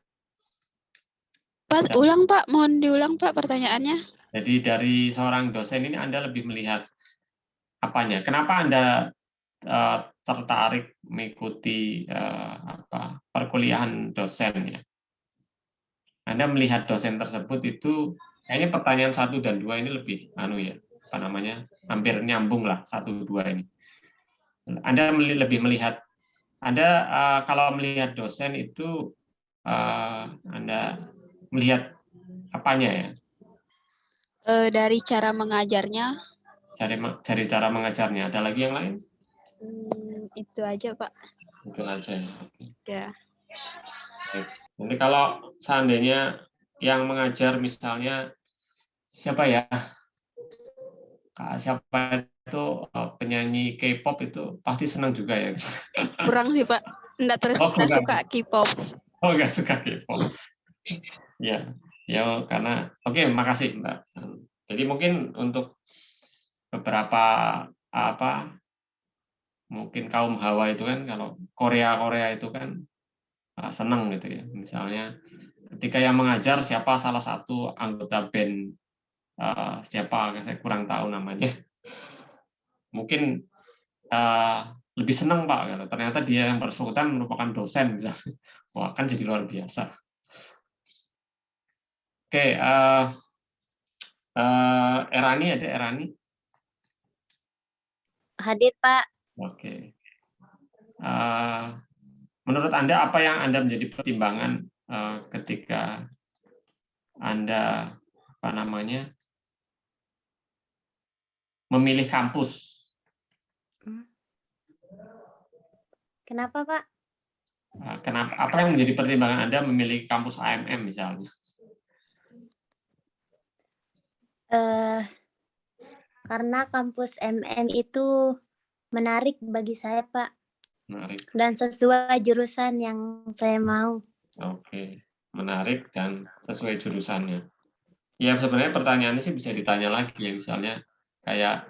Pak, ulang Pak. Mohon diulang Pak pertanyaannya. Jadi dari seorang dosen ini Anda lebih melihat apanya? Kenapa Anda tertarik mengikuti perkuliahan dosen ya? Anda melihat dosen tersebut itu kayaknya pertanyaan 1 dan 2 ini lebih hampir nyambung lah 1 2 ini. Anda lebih melihat kalau melihat dosen itu Anda melihat apanya ya? Dari cara mengajarnya. Cari cara mengajarnya. Ada lagi yang lain? Itu aja Pak. Itu aja ya. Oke. Ya. Baik. Jadi kalau seandainya yang mengajar misalnya siapa ya? Siapa itu penyanyi K-pop itu pasti senang juga ya. Kurang sih Pak. Enggak Oh, kurang. suka K-pop. Oh, nggak suka K-pop. Ya, ya karena oke, makasih Mbak. Jadi mungkin untuk beberapa mungkin kaum Hawa itu kan kalau Korea itu kan senang gitu ya. Misalnya ketika yang mengajar siapa salah satu anggota band siapa saya kurang tahu namanya. Mungkin lebih senang Pak kalau ternyata dia yang bersangkutan merupakan dosen misalnya. Wah, kan jadi luar biasa. Oke, Erani ada Erani? Hadir, Pak. Oke. Menurut Anda apa yang Anda menjadi pertimbangan ketika Anda memilih kampus? Kenapa, Pak? Kenapa? Apa yang menjadi pertimbangan Anda memilih kampus AMM misalnya? Karena kampus MM itu menarik bagi saya, Pak. Menarik. Dan sesuai jurusan yang saya mau. Oke, menarik dan sesuai jurusannya. Ya sebenarnya pertanyaannya sih bisa ditanya lagi ya, misalnya kayak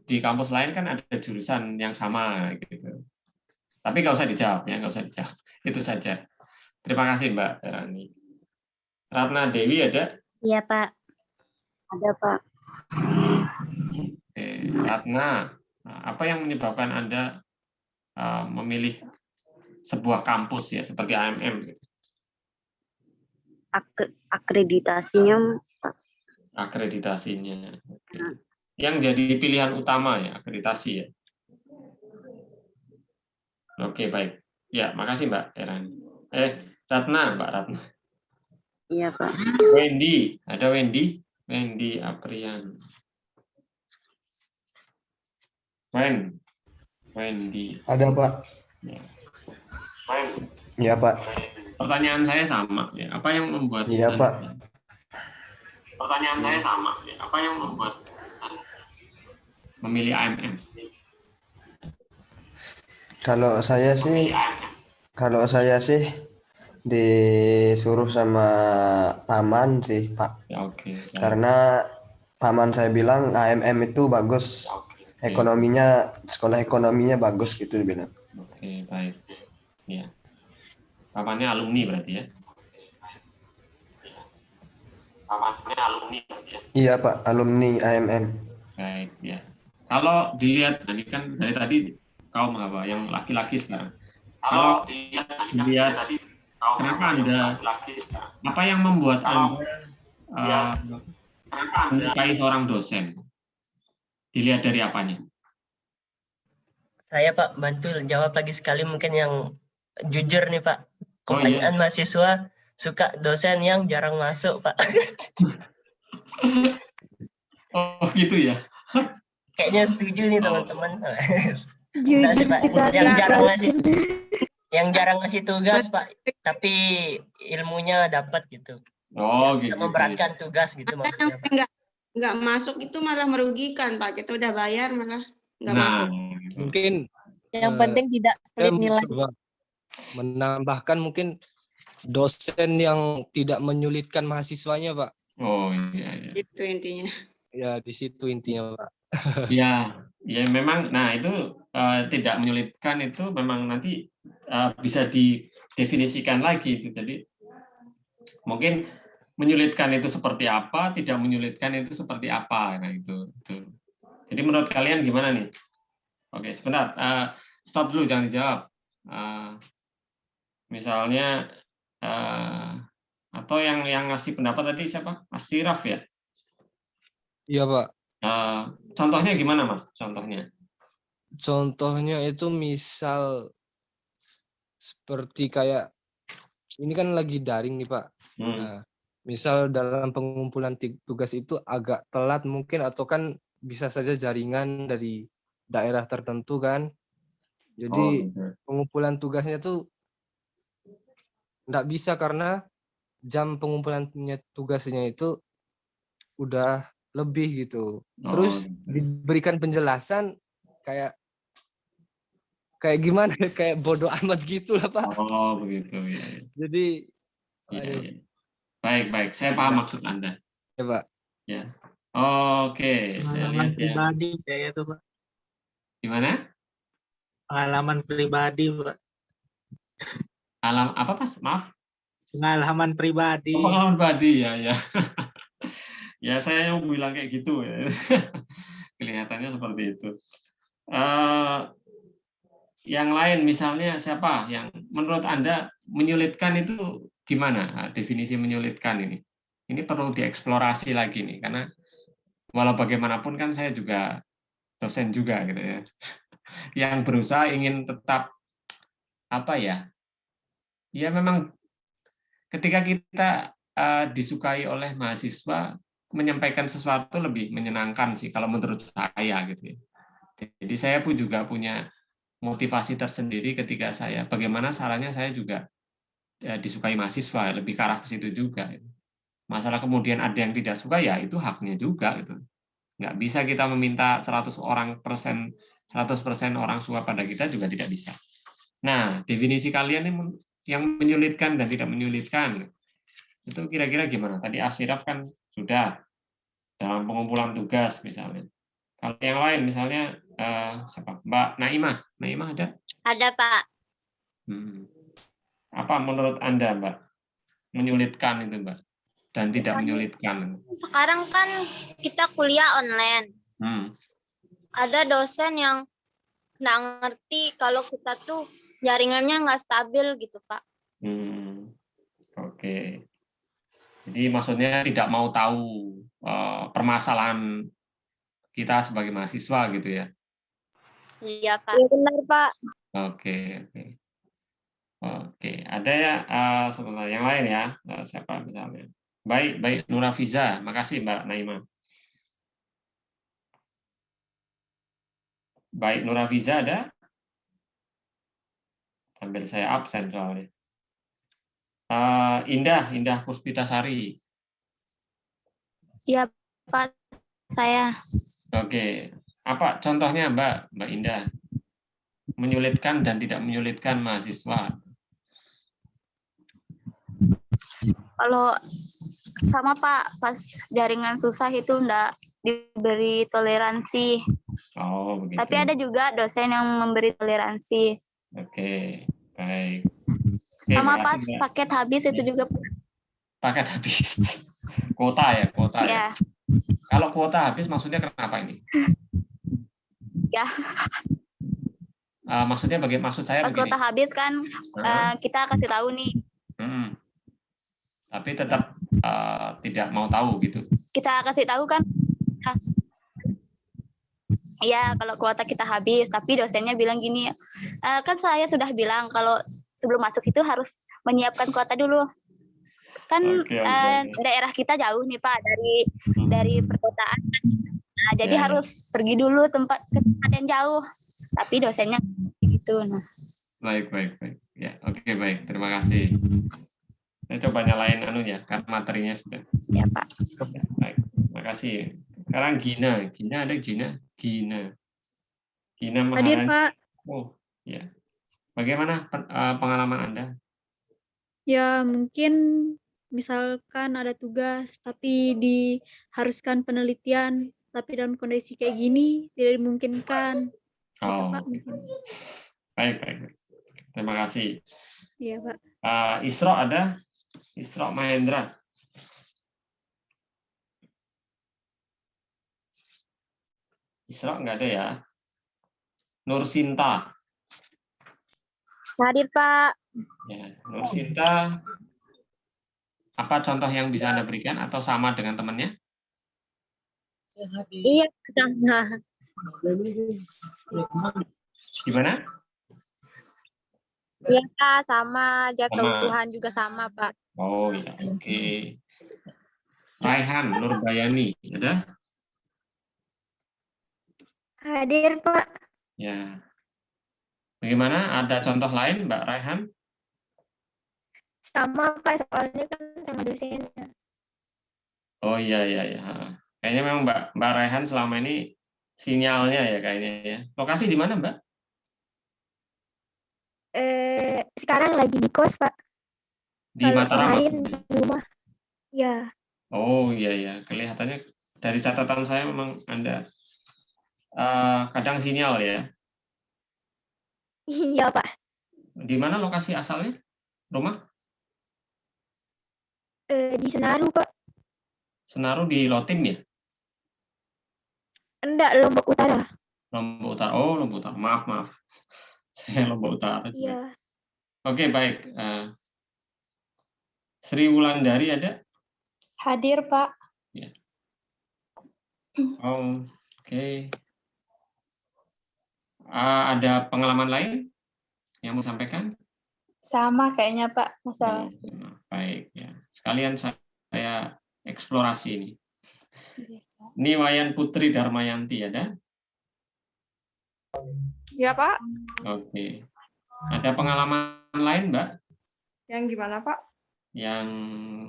di kampus lain kan ada jurusan yang sama gitu. Tapi nggak usah dijawab ya, nggak usah dijawab. Itu saja. Terima kasih Mbak Rani. Ratna Dewi ada? Iya, Pak. Ada, Pak. Oke, Ratna, apa yang menyebabkan Anda memilih sebuah kampus ya seperti AMM? Akreditasinya, Pak. Akreditasinya. Oke. Yang jadi pilihan utama ya, akreditasi ya. Oke, baik. Ya, makasih Mbak Erani. Ratna, Mbak Ratna. Iya, Pak. Wendy, ada Wendy? Wendy Aprian. Wendy. Ada, Pak. Ya. Iya, Pak. Pertanyaan saya sama ya. Apa yang membuat Iya, Pak. Pertanyaan saya sama ya. Apa yang membuat memilih AMM? Kalau saya sih disuruh sama paman sih, Pak. Ya, oke. Karena paman saya bilang AMM itu bagus. Ekonominya, sekolah ekonominya bagus gitu dibilang. Oke, baik. Ya. Pamannya alumni berarti ya? Pamannya alumni berarti ya? Iya, Pak, alumni AMM. Baik, ya. Kalau dilihat tadi kan dari tadi kaum apa yang laki-laki sekarang. Kalau dilihat kenapa Anda apa yang membuat Anda menyukai seorang dosen? Dilihat dari apanya? Saya Pak bantu jawab lagi sekali mungkin yang jujur nih Pak. Kebanyakan mahasiswa suka dosen yang jarang masuk Pak. Oh gitu ya? Kayaknya setuju nih teman-teman. Jujur Sih, Pak. sekali. Yang jarang ngasih tugas Pak, tapi ilmunya dapat gitu. Oh gitu. Memberatkan tugas gitu maksudnya Pak. Nggak masuk itu malah merugikan Pak. Kita udah bayar malah nggak masuk. Mungkin yang penting tidak pelit nilai. Menambahkan mungkin dosen yang tidak menyulitkan mahasiswanya, Pak. Oh iya. Itu intinya. Ya di situ intinya, Pak. Ya memang. Nah itu tidak menyulitkan itu memang nanti bisa didefinisikan lagi itu. Jadi mungkin menyulitkan itu seperti apa, tidak menyulitkan itu seperti apa. Nah itu. Jadi menurut kalian gimana nih? Oke, sebentar. Stop dulu, jangan dijawab. Misalnya atau yang ngasih pendapat tadi siapa? Mas Siraf ya? Iya, Pak. Contohnya gimana, Mas? Contohnya itu misal seperti kayak ini kan lagi daring nih, Pak. Nah, misal dalam pengumpulan tugas itu agak telat mungkin atau kan bisa saja jaringan dari daerah tertentu kan. Jadi gitu. pengumpulan tugasnya tuh nggak bisa karena jam pengumpulannya tugasnya itu udah lebih gitu. Terus gitu. diberikan penjelasan kayak gimana kayak bodoh amat gitu lah Pak. Oh begitu ya. Jadi Ya, aduh. ya. Baik, saya paham maksud Anda. Ya Pak. Ya. Oke, saya Pengalaman lihat ya. pribadi kayak itu Pak. Gimana? Pengalaman pribadi Pak. Apa Mas? Maaf. Pengalaman pribadi. Pengalaman pribadi ya. Ya saya mau bilang kayak gitu ya. Kelihatannya seperti itu. Yang lain misalnya siapa yang menurut Anda menyulitkan itu gimana? Definisi menyulitkan ini. Ini perlu dieksplorasi lagi nih karena walau bagaimanapun kan saya juga dosen juga gitu ya. Yang berusaha ingin tetap apa ya? Ya memang ketika kita disukai oleh mahasiswa menyampaikan sesuatu lebih menyenangkan sih kalau menurut saya gitu ya. Jadi saya pun juga punya motivasi tersendiri ketika saya bagaimana caranya saya juga disukai mahasiswa, lebih ke arah ke situ juga. Masalah kemudian ada yang tidak suka ya itu haknya juga gitu. Nggak bisa kita meminta 100% orang suka pada kita juga tidak bisa. Nah, definisi kalian ini yang menyulitkan dan tidak menyulitkan itu kira-kira gimana? Tadi Asiraf kan sudah dalam pengumpulan tugas misalnya. Kalau yang lain misalnya siapa? Mbak Naimah ada? Ada Pak. Apa menurut Anda, Mbak? Menyulitkan itu, Mbak? Dan tidak menyulitkan. Sekarang kan kita kuliah online. Ada dosen yang nggak ngerti kalau kita tuh jaringannya nggak stabil gitu, Pak. Oke. Jadi maksudnya tidak mau tahu permasalahan kita sebagai mahasiswa gitu ya? Iya, Pak. Iya, benar, Pak. Oke. Ada ya sebentar yang lain ya? Siapa misalnya? Baik Nurafiza, makasih Mbak Naima. Baik Nurafiza ada? Sambil saya absen soalnya. Indah Puspitasari. Iya, Pak. Saya. Oke. Apa contohnya Mbak Indah? Menyulitkan dan tidak menyulitkan mahasiswa. Kalau sama Pak, pas jaringan susah itu enggak diberi toleransi. Oh, begitu. Tapi ada juga dosen yang memberi toleransi. Oke, baik. Sama pas paket habis itu juga. Paket habis. Kuota ya. Ya. Kalau kuota habis maksudnya kenapa ini? Ya. Maksudnya maksud saya pas begini. kuota habis kan kita kasih tahu nih. Tapi tetap tidak mau tahu gitu. Kita kasih tahu kan. Iya, kalau kuota kita habis, tapi dosennya bilang gini, kan saya sudah bilang kalau sebelum masuk itu harus menyiapkan kuota dulu. Kan daerah kita jauh nih Pak dari perkotaan. Nah, jadi harus pergi dulu ke tempat yang jauh. Tapi dosennya gitu. Nah. Baik. Ya, oke, baik. Terima kasih. Saya coba nyalain anunya karena materinya sudah. Ya, Pak. Baik. Terima kasih. Sekarang Gina ada Gina Maharani. Hadir, Pak. Oh, ya. Bagaimana pengalaman Anda? Ya, mungkin misalkan ada tugas tapi diharuskan penelitian, tapi dalam kondisi kayak gini tidak dimungkinkan. Gitu, Pak. Baik. Terima kasih. Iya, Pak. Isra ada? Isra Mahendra. Isra nggak ada ya? Nur Sinta. Hadir, Pak. Ya, Nur Sinta. Apa contoh yang bisa Anda berikan atau sama dengan temannya? Iya, sama. Gimana? Iya, Pak, sama. Jatuh Tuhan juga sama, Pak. Oh ya, oke. Raihan Nurbayani, ada? Hadir, Pak. Ya. Bagaimana? Ada contoh lain, Mbak Raihan? Sama Pak, soalnya kan sama dosennya. Oh iya. Kayaknya memang Mbak Raihan selama ini sinyalnya ya kayaknya ya. Lokasi di mana, Mbak? Sekarang lagi di kos, Pak. Di Mataram. Kemarin di rumah. Ya. Oh iya. Kelihatannya dari catatan saya memang Anda kadang sinyal ya. Iya, Pak. Di mana lokasi asalnya? Rumah? Di Senaru, Pak. Senaru di Lotim ya? Enggak, Lombok Utara. Lombok Utara. Oh, Lombok Utara. Maaf. Saya Lombok Utara. Iya. Oke, baik. Sri Wulandari ada? Hadir, Pak. Ya. Oke. Ada pengalaman lain yang mau sampaikan? Sama kayaknya, Pak, masalah. Baik ya. Sekalian saya eksplorasi ini. Ini Wayan Putri Darmayanti ada? Ya, Pak. Oke. Ada pengalaman lain, Mbak? Yang gimana, Pak? Yang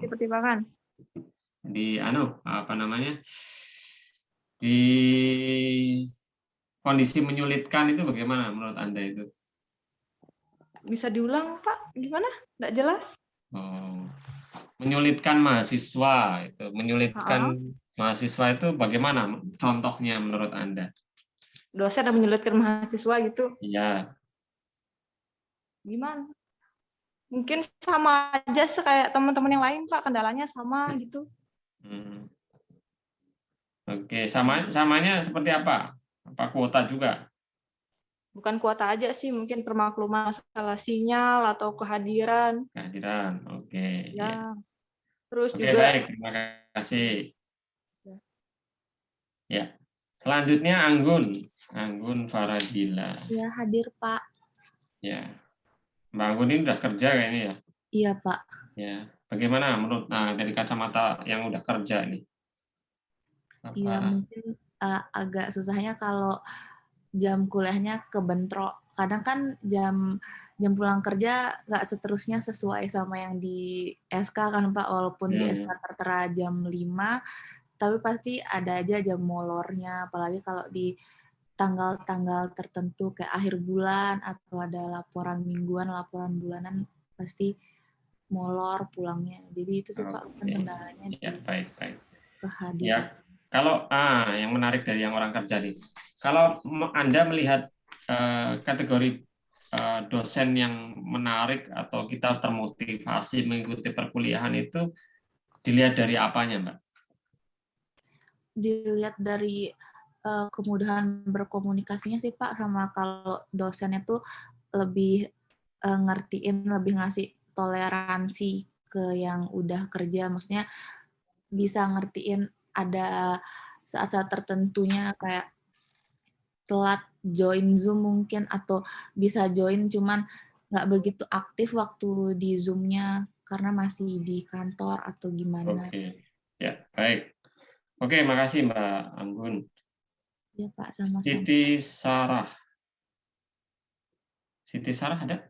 Dipertimbangkan. di di kondisi menyulitkan itu bagaimana menurut Anda itu? Bisa diulang, Pak? Gimana? Nggak jelas. Menyulitkan mahasiswa itu, menyulitkan mahasiswa itu bagaimana contohnya menurut Anda? Dosen yang menyulitkan mahasiswa gitu. Iya. Gimana? Mungkin sama aja kayak teman-teman yang lain, Pak. Kendalanya sama gitu. Oke, samanya seperti apa? Apa kuota juga? Bukan kuota aja sih, mungkin permakluman masalah sinyal atau kehadiran. Kehadiran, oke. Ya. Terus oke, juga. Baik, terima kasih. Ya. Selanjutnya Anggun Faradila. Ya, hadir, Pak. Ya. Mbak Anggun ini udah kerja kayaknya ya? Iya, Pak. Ya. Bagaimana menurut dari kacamata yang udah kerja ini? Iya, mungkin agak susahnya kalau jam kuliahnya kebentrok. Kadang kan jam pulang kerja nggak seterusnya sesuai sama yang di SK kan, Pak. Walaupun di SK tertera jam 5, tapi pasti ada aja jam molornya. Apalagi kalau di tanggal-tanggal tertentu kayak akhir bulan atau ada laporan mingguan, laporan bulanan, pasti molor pulangnya. Jadi itu sih, Pak, kendalanya di kehadiran. Ya. Kalau yang menarik dari yang orang kerja nih, kalau Anda melihat kategori dosen yang menarik atau kita termotivasi mengikuti perkuliahan itu dilihat dari apanya, Mbak? Dilihat dari kemudahan berkomunikasinya sih, Pak, sama kalau dosennya tuh lebih ngertiin, lebih ngasih toleransi ke yang udah kerja, maksudnya bisa ngertiin ada saat-saat tertentunya kayak telat join Zoom mungkin, atau bisa join cuman nggak begitu aktif waktu di Zoom-nya karena masih di kantor atau gimana. Oke, ya baik. Oke, makasih Mbak Anggun. Ya Pak, sama-sama. Siti Sarah. Siti Sarah ada?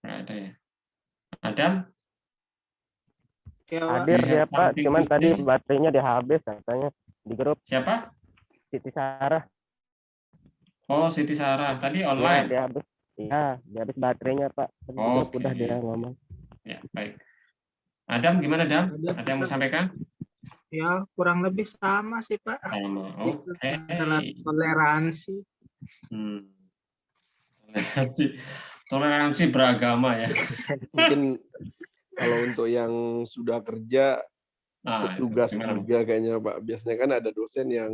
Nggak ada ya. Adam? Hadir dia Pak, cuman tadi baterainya dia habis katanya di grup. Siapa? Siti Sarah. Oh, Siti Sarah. Tadi online? Ya, dia habis. Iya, dia habis baterainya Pak. Oh, udah dia ngomong. Ya, baik. Adam, gimana Adam? Ada yang mau sampaikan? Ya, kurang lebih sama sih Pak. Sama, oke. Masalah toleransi. Toleransi beragama ya. Mungkin kalau untuk yang sudah kerja, tugas juga kayaknya Pak. Biasanya kan ada dosen yang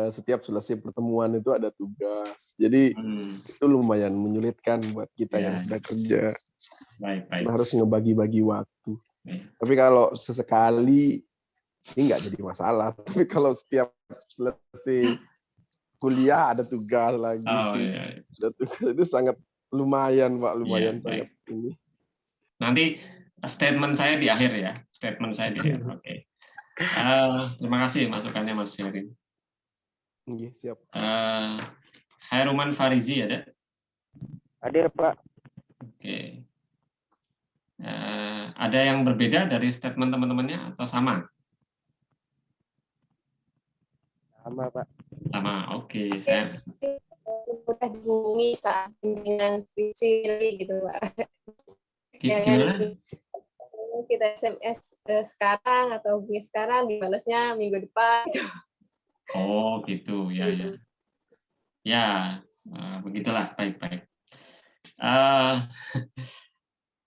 setiap selesai pertemuan itu ada tugas. Jadi itu lumayan menyulitkan buat kita yang sudah kerja. Baik. Kita harus ngebagi-bagi waktu. Tapi kalau sesekali ini nggak jadi masalah. Tapi kalau setiap selesai kuliah ada tugas lagi. Ada tugas itu sangat lumayan Pak, lumayan sangat ini. Nanti statement saya di akhir ya. Statement saya di akhir. Oke. Terima kasih masukannya Mas Sherin. Siap. Hairuman Farizi ada? Hadir, Pak. Oke. Ada yang berbeda dari statement teman-temannya atau sama? Sama, Pak. Sama, oke. Saya mudah dihubungi saat dengan skripsi gitu, Pak. gimana? Jangan kita SMS sekarang atau hubungi sekarang, dibalasnya minggu depan. Gitu. Oh, gitu. Ya, ya. Ya, begitulah. Baik-baik.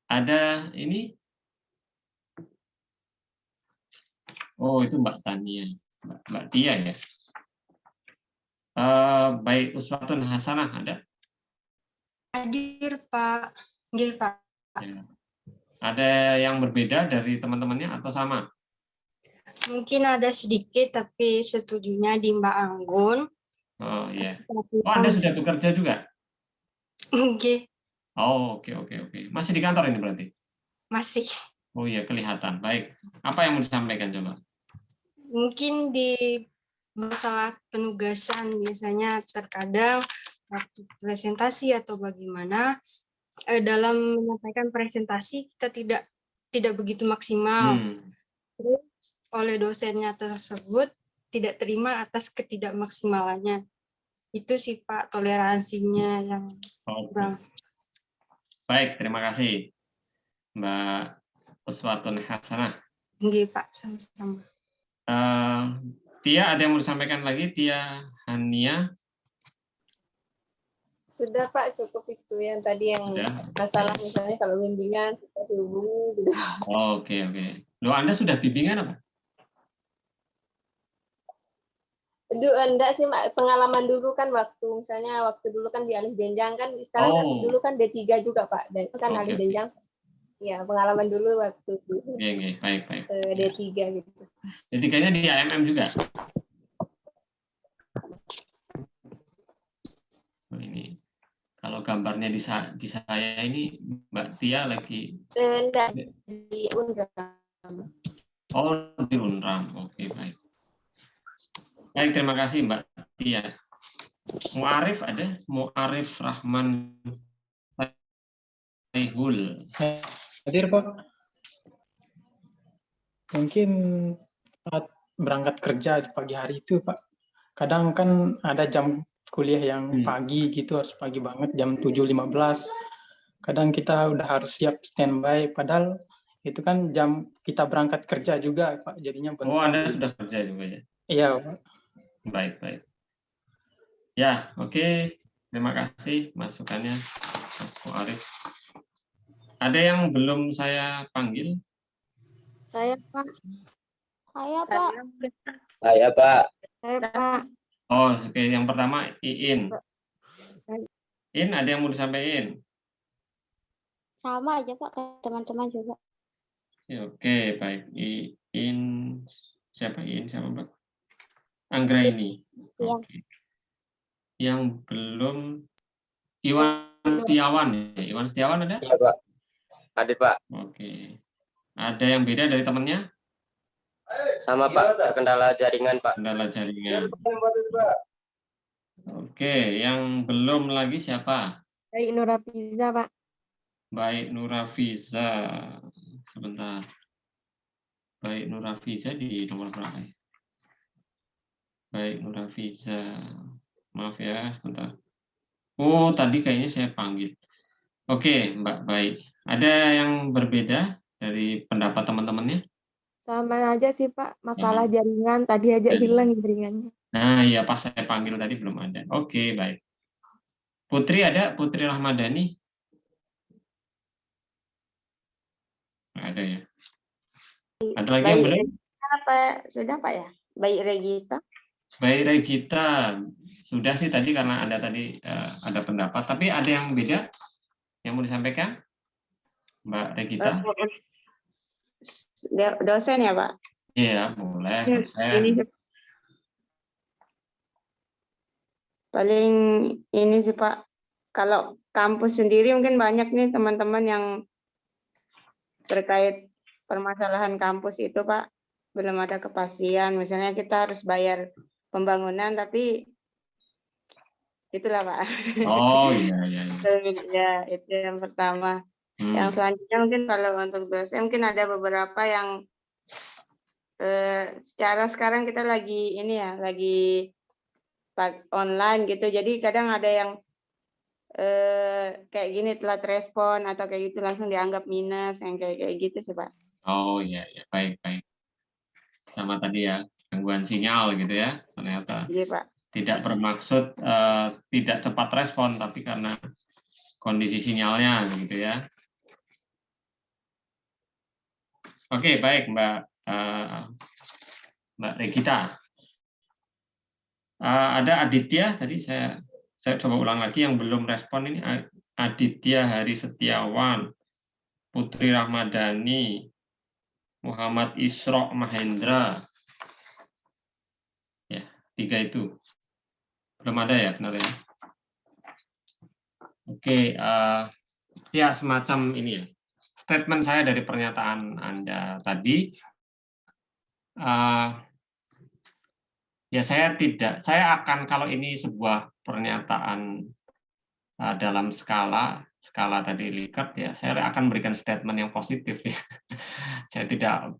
Ada ini. Oh, itu Mbak Tania. Mbak Tia ya. Baik, uswatun hasanah ada? Hadir, Pak. Nggih, Pak. Ya. Ada yang berbeda dari teman-temannya atau sama? Mungkin ada sedikit, tapi setujunya di Mbak Anggun. Oh, iya. Oh, Anda sudah bekerja juga? Nggih. Oh, oke. Masih di kantor ini berarti? Masih. Oh iya, kelihatan. Baik. Apa yang mau disampaikan coba? Mungkin di masalah penugasan biasanya terkadang waktu presentasi atau bagaimana dalam menyampaikan presentasi kita tidak begitu maksimal. Terus oleh dosennya tersebut tidak terima atas ketidakmaksimalannya. Itu sih Pak toleransinya yang kurang. Baik, terima kasih Mbak Uswatun Hasanah. Nggih Pak, sama-sama. Tia, ada yang mau disampaikan lagi? Tia Hania? Sudah Pak, cukup itu yang tadi yang masalah misalnya kalau bimbingan kita dihubungi gitu. Oh, oke. Loh, Anda sudah bimbingan apa? Enggak sih, Mak. Pengalaman dulu kan waktu dulu kan di alih jenjang kan, sekarang kan dulu kan D3 juga Pak, dan kan alih jenjang. Ya, pengalaman dulu waktu Iya, baik. D3 gitu. D3-nya di AMM juga? Oh, ini kalau gambarnya di saya ini Mbak Tia lagi enggak di Unram. Oh, di Unram. Oke, baik. Baik, terima kasih Mbak Tia. Mu'arif ada? Mu'arif Rahman Taihul. Hadir Pak. Mungkin saat berangkat kerja di pagi hari itu Pak, kadang kan ada jam kuliah yang pagi gitu, harus pagi banget, jam 7.15. Kadang kita udah harus siap standby, padahal itu kan jam kita berangkat kerja juga Pak, jadinya bentar. Oh, Anda sudah kerja juga ya? Iya Pak. Baik. Ya, oke. Terima kasih masukannya Mas Mu'arif. Ada yang belum saya panggil? Saya Pak. Saya Pak. Saya Pak. Saya Pak. Oh, oke. Yang pertama Iin. Iin, ada yang mau disampaikan? Sama aja Pak, ke teman-teman juga. Oke, baik. Iin, siapa Iin? Siapa Mbak? Anggraini. Iya. Oke. Yang belum Iwan Setiawan. Iwan Setiawan ada? Iya Pak. Hadir Pak. Oke. Ada yang beda dari temannya? Sama Pak, terkendala jaringan Pak. Kendala jaringan. Oke, yang belum lagi siapa? Baik Nurafiza Pak. Baik Nurafiza. Sebentar. Baik Nurafiza di nomor berapa ya? Baik Nurafiza. Maaf ya, sebentar. Oh, tadi kayaknya saya panggil. Oke, Mbak, baik. Ada yang berbeda dari pendapat teman-temannya? Sama aja sih Pak, masalah jaringan tadi aja hilang jaringannya. Nah, iya pas saya panggil tadi belum ada. Oke, baik. Putri ada? Putri Rahmadani? Nggak ada ya? Ada lagi yang belum? Sudah Pak ya? Baik Regita. Baik Regita. Sudah sih tadi karena Anda tadi ada pendapat. Tapi ada yang beda yang mau disampaikan? Mbak Regita? Dosen ya Pak? Iya, boleh. Ini paling ini sih Pak, kalau kampus sendiri mungkin banyak nih teman-teman yang terkait permasalahan kampus itu Pak, belum ada kepastian. Misalnya kita harus bayar pembangunan, tapi itulah Pak. Oh iya iya. Ya, itu yang pertama. Yang selanjutnya mungkin kalau untuk dosen mungkin ada beberapa yang secara sekarang kita lagi ini ya, lagi online gitu. Jadi kadang ada yang kayak gini telat respon atau kayak gitu langsung dianggap minus, yang kayak gitu sih Pak. Oh iya iya, baik baik. Sama tadi ya, gangguan sinyal gitu ya, ternyata. Iya Pak. Tidak bermaksud tidak cepat respon, tapi karena kondisi sinyalnya gitu ya. Oke, baik Mbak Regita. Ada Aditya tadi saya coba ulang lagi yang belum respon ini. Aditya Hari Setiawan, Putri Rahmadani, Muhammad Isro Mahendra. Ya, 3 itu. Belum ada ya, benar ya? Oke, ya semacam ini ya. Statement saya dari pernyataan Anda tadi, ya saya akan, kalau ini sebuah pernyataan dalam skala tadi Likert ya, saya akan memberikan statement yang positif ya. Saya tidak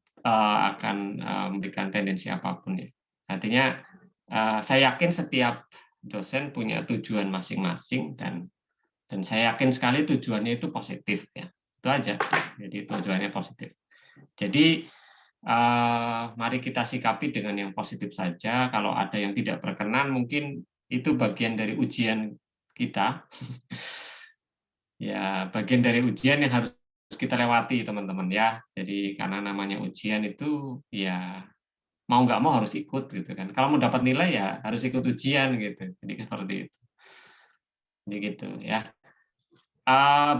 akan memberikan tendensi apapun ya. Artinya saya yakin setiap dosen punya tujuan masing-masing dan saya yakin sekali tujuannya itu positif ya. Itu aja. Jadi tujuannya positif. Jadi mari kita sikapi dengan yang positif saja. Kalau ada yang tidak berkenan, mungkin itu bagian dari ujian kita. Ya, bagian dari ujian yang harus kita lewati, teman-teman ya. Jadi karena namanya ujian itu ya mau nggak mau harus ikut gitu kan. Kalau mau dapat nilai ya harus ikut ujian gitu. Jadi seperti itu. Jadi gitu ya.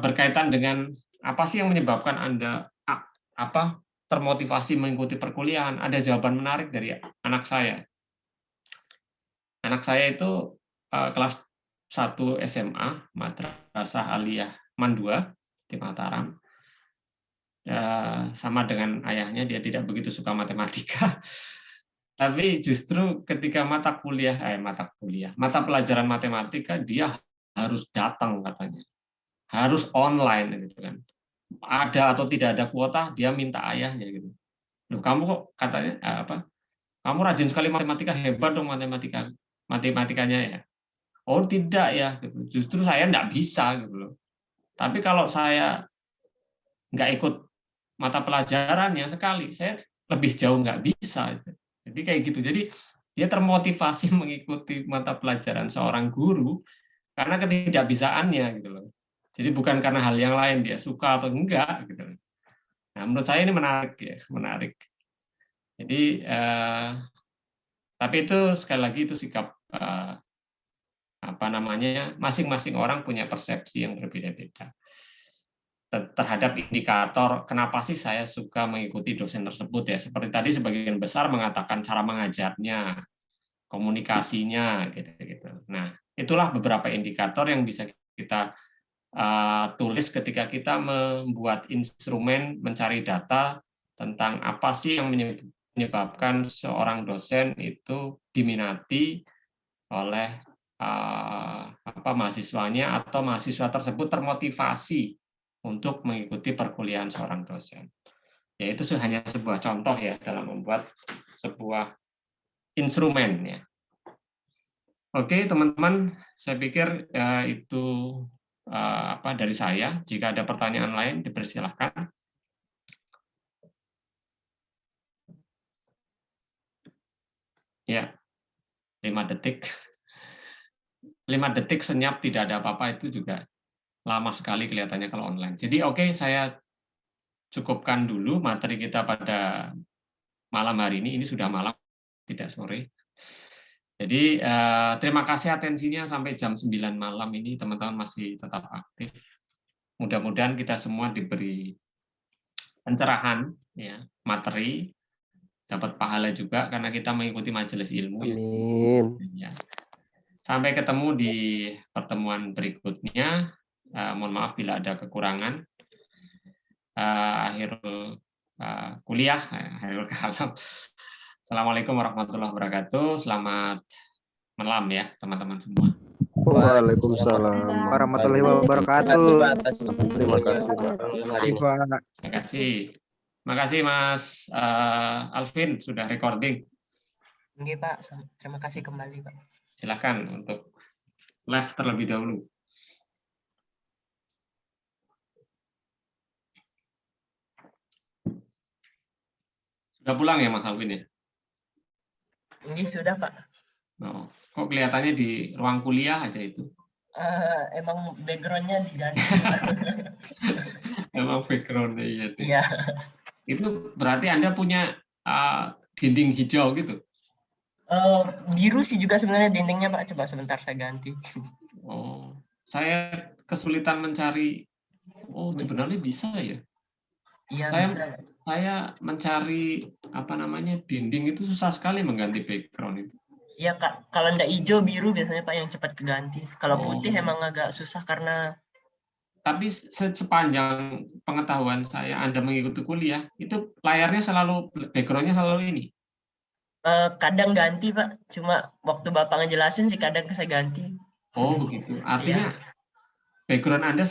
Berkaitan dengan apa sih yang menyebabkan Anda termotivasi mengikuti perkuliahan? Ada jawaban menarik dari anak saya. Anak saya itu kelas 1 SMA, Madrasah Aliyah Mandua di Mataram. Sama dengan ayahnya, dia tidak begitu suka matematika. Tapi justru ketika mata pelajaran matematika dia harus datang katanya. Harus online gitu kan. Ada atau tidak ada kuota, dia minta ayahnya gitu. Loh, kamu kok katanya kamu rajin sekali matematika, hebat dong matematikanya ya. Oh tidak ya, gitu. Justru saya enggak bisa gitu loh. Tapi kalau saya nggak ikut mata pelajarannya sekali, saya lebih jauh nggak bisa. Gitu. Jadi kayak gitu. Jadi dia termotivasi mengikuti mata pelajaran seorang guru karena ketidakbisaannya gitu loh. Jadi bukan karena hal yang lain dia suka atau enggak gitu. Nah, menurut saya ini menarik ya, menarik. Jadi tapi itu sekali lagi itu sikap masing-masing orang punya persepsi yang berbeda-beda terhadap indikator kenapa sih saya suka mengikuti dosen tersebut ya. Seperti tadi sebagian besar mengatakan cara mengajarnya, komunikasinya gitu. Nah, itulah beberapa indikator yang bisa kita tulis ketika kita membuat instrumen mencari data tentang apa sih yang menyebabkan seorang dosen itu diminati oleh mahasiswanya atau mahasiswa tersebut termotivasi untuk mengikuti perkuliahan seorang dosen. Ya, itu hanya sebuah contoh ya dalam membuat sebuah instrumen ya. Oke, teman-teman, saya pikir itu dari saya. Jika ada pertanyaan lain dipersilahkan. Ya, 5 detik. 5 detik senyap tidak ada apa-apa itu juga lama sekali kelihatannya kalau online. Jadi oke, saya cukupkan dulu materi kita pada malam hari ini. Ini sudah malam, tidak sore. Jadi terima kasih atensinya sampai jam 9 malam ini teman-teman masih tetap aktif. Mudah-mudahan kita semua diberi pencerahan ya, materi, dapat pahala juga karena kita mengikuti majelis ilmu. Amin. Ya. Sampai ketemu di pertemuan berikutnya. Mohon maaf bila ada kekurangan. Akhirul kuliah, akhirul kalam. Assalamualaikum warahmatullahi wabarakatuh. Selamat malam ya teman-teman semua. Waalaikumsalam warahmatullahi wabarakatuh. Terima kasih Pak. Terima kasih. Terima kasih Mas Alvin sudah recording. Oke Pak, terima kasih kembali Pak. Silakan untuk live terlebih dahulu. Sudah pulang ya Mas Alvin ya? Ini sudah Pak. Oh, kok kelihatannya di ruang kuliah aja itu? Emang backgroundnya diganti. Emang backgroundnya iya. Iya. Itu berarti Anda punya dinding hijau gitu? Biru sih juga sebenarnya dindingnya Pak. Coba sebentar saya ganti. Oh, saya kesulitan mencari. Oh, sebenarnya bisa ya? Iya. Saya mencari dinding itu susah sekali mengganti background itu. Iya Kak, kalau ndak hijau biru biasanya Pak yang cepat keganti. Kalau putih emang agak susah karena. Tapi sepanjang pengetahuan saya Anda mengikuti kuliah, itu layarnya selalu, backgroundnya selalu ini? Kadang ganti Pak, cuma waktu Bapak ngejelasin sih kadang saya ganti. Oh begitu, artinya background Anda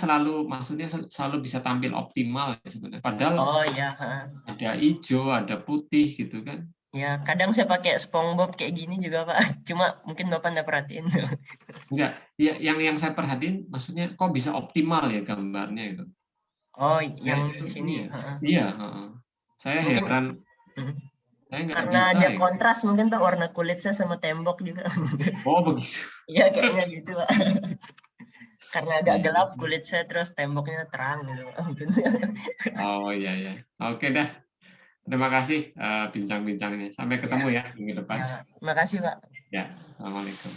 maksudnya selalu bisa tampil optimal ya sebenarnya. Padahal ada hijau, ada putih gitu kan? Ya kadang saya pakai SpongeBob kayak gini juga Pak, cuma mungkin Bapak nggak perhatiin. Enggak, ya, yang saya perhatiin maksudnya kok bisa optimal ya gambarnya itu. Oh, yang di sini. Iya, saya heran. Saya nggak Karena bisa, ada ya. kontras mungkin Pak, warna kulit saya sama tembok juga. Oh begitu. Iya kayaknya gitu Pak. Karena agak gelap kulit saya terus temboknya terang gitu. Oh iya. Oke dah. Terima kasih bincang-bincangnya. Sampai ketemu ya minggu depan. Ya, terima kasih Pak. Ya, assalamualaikum.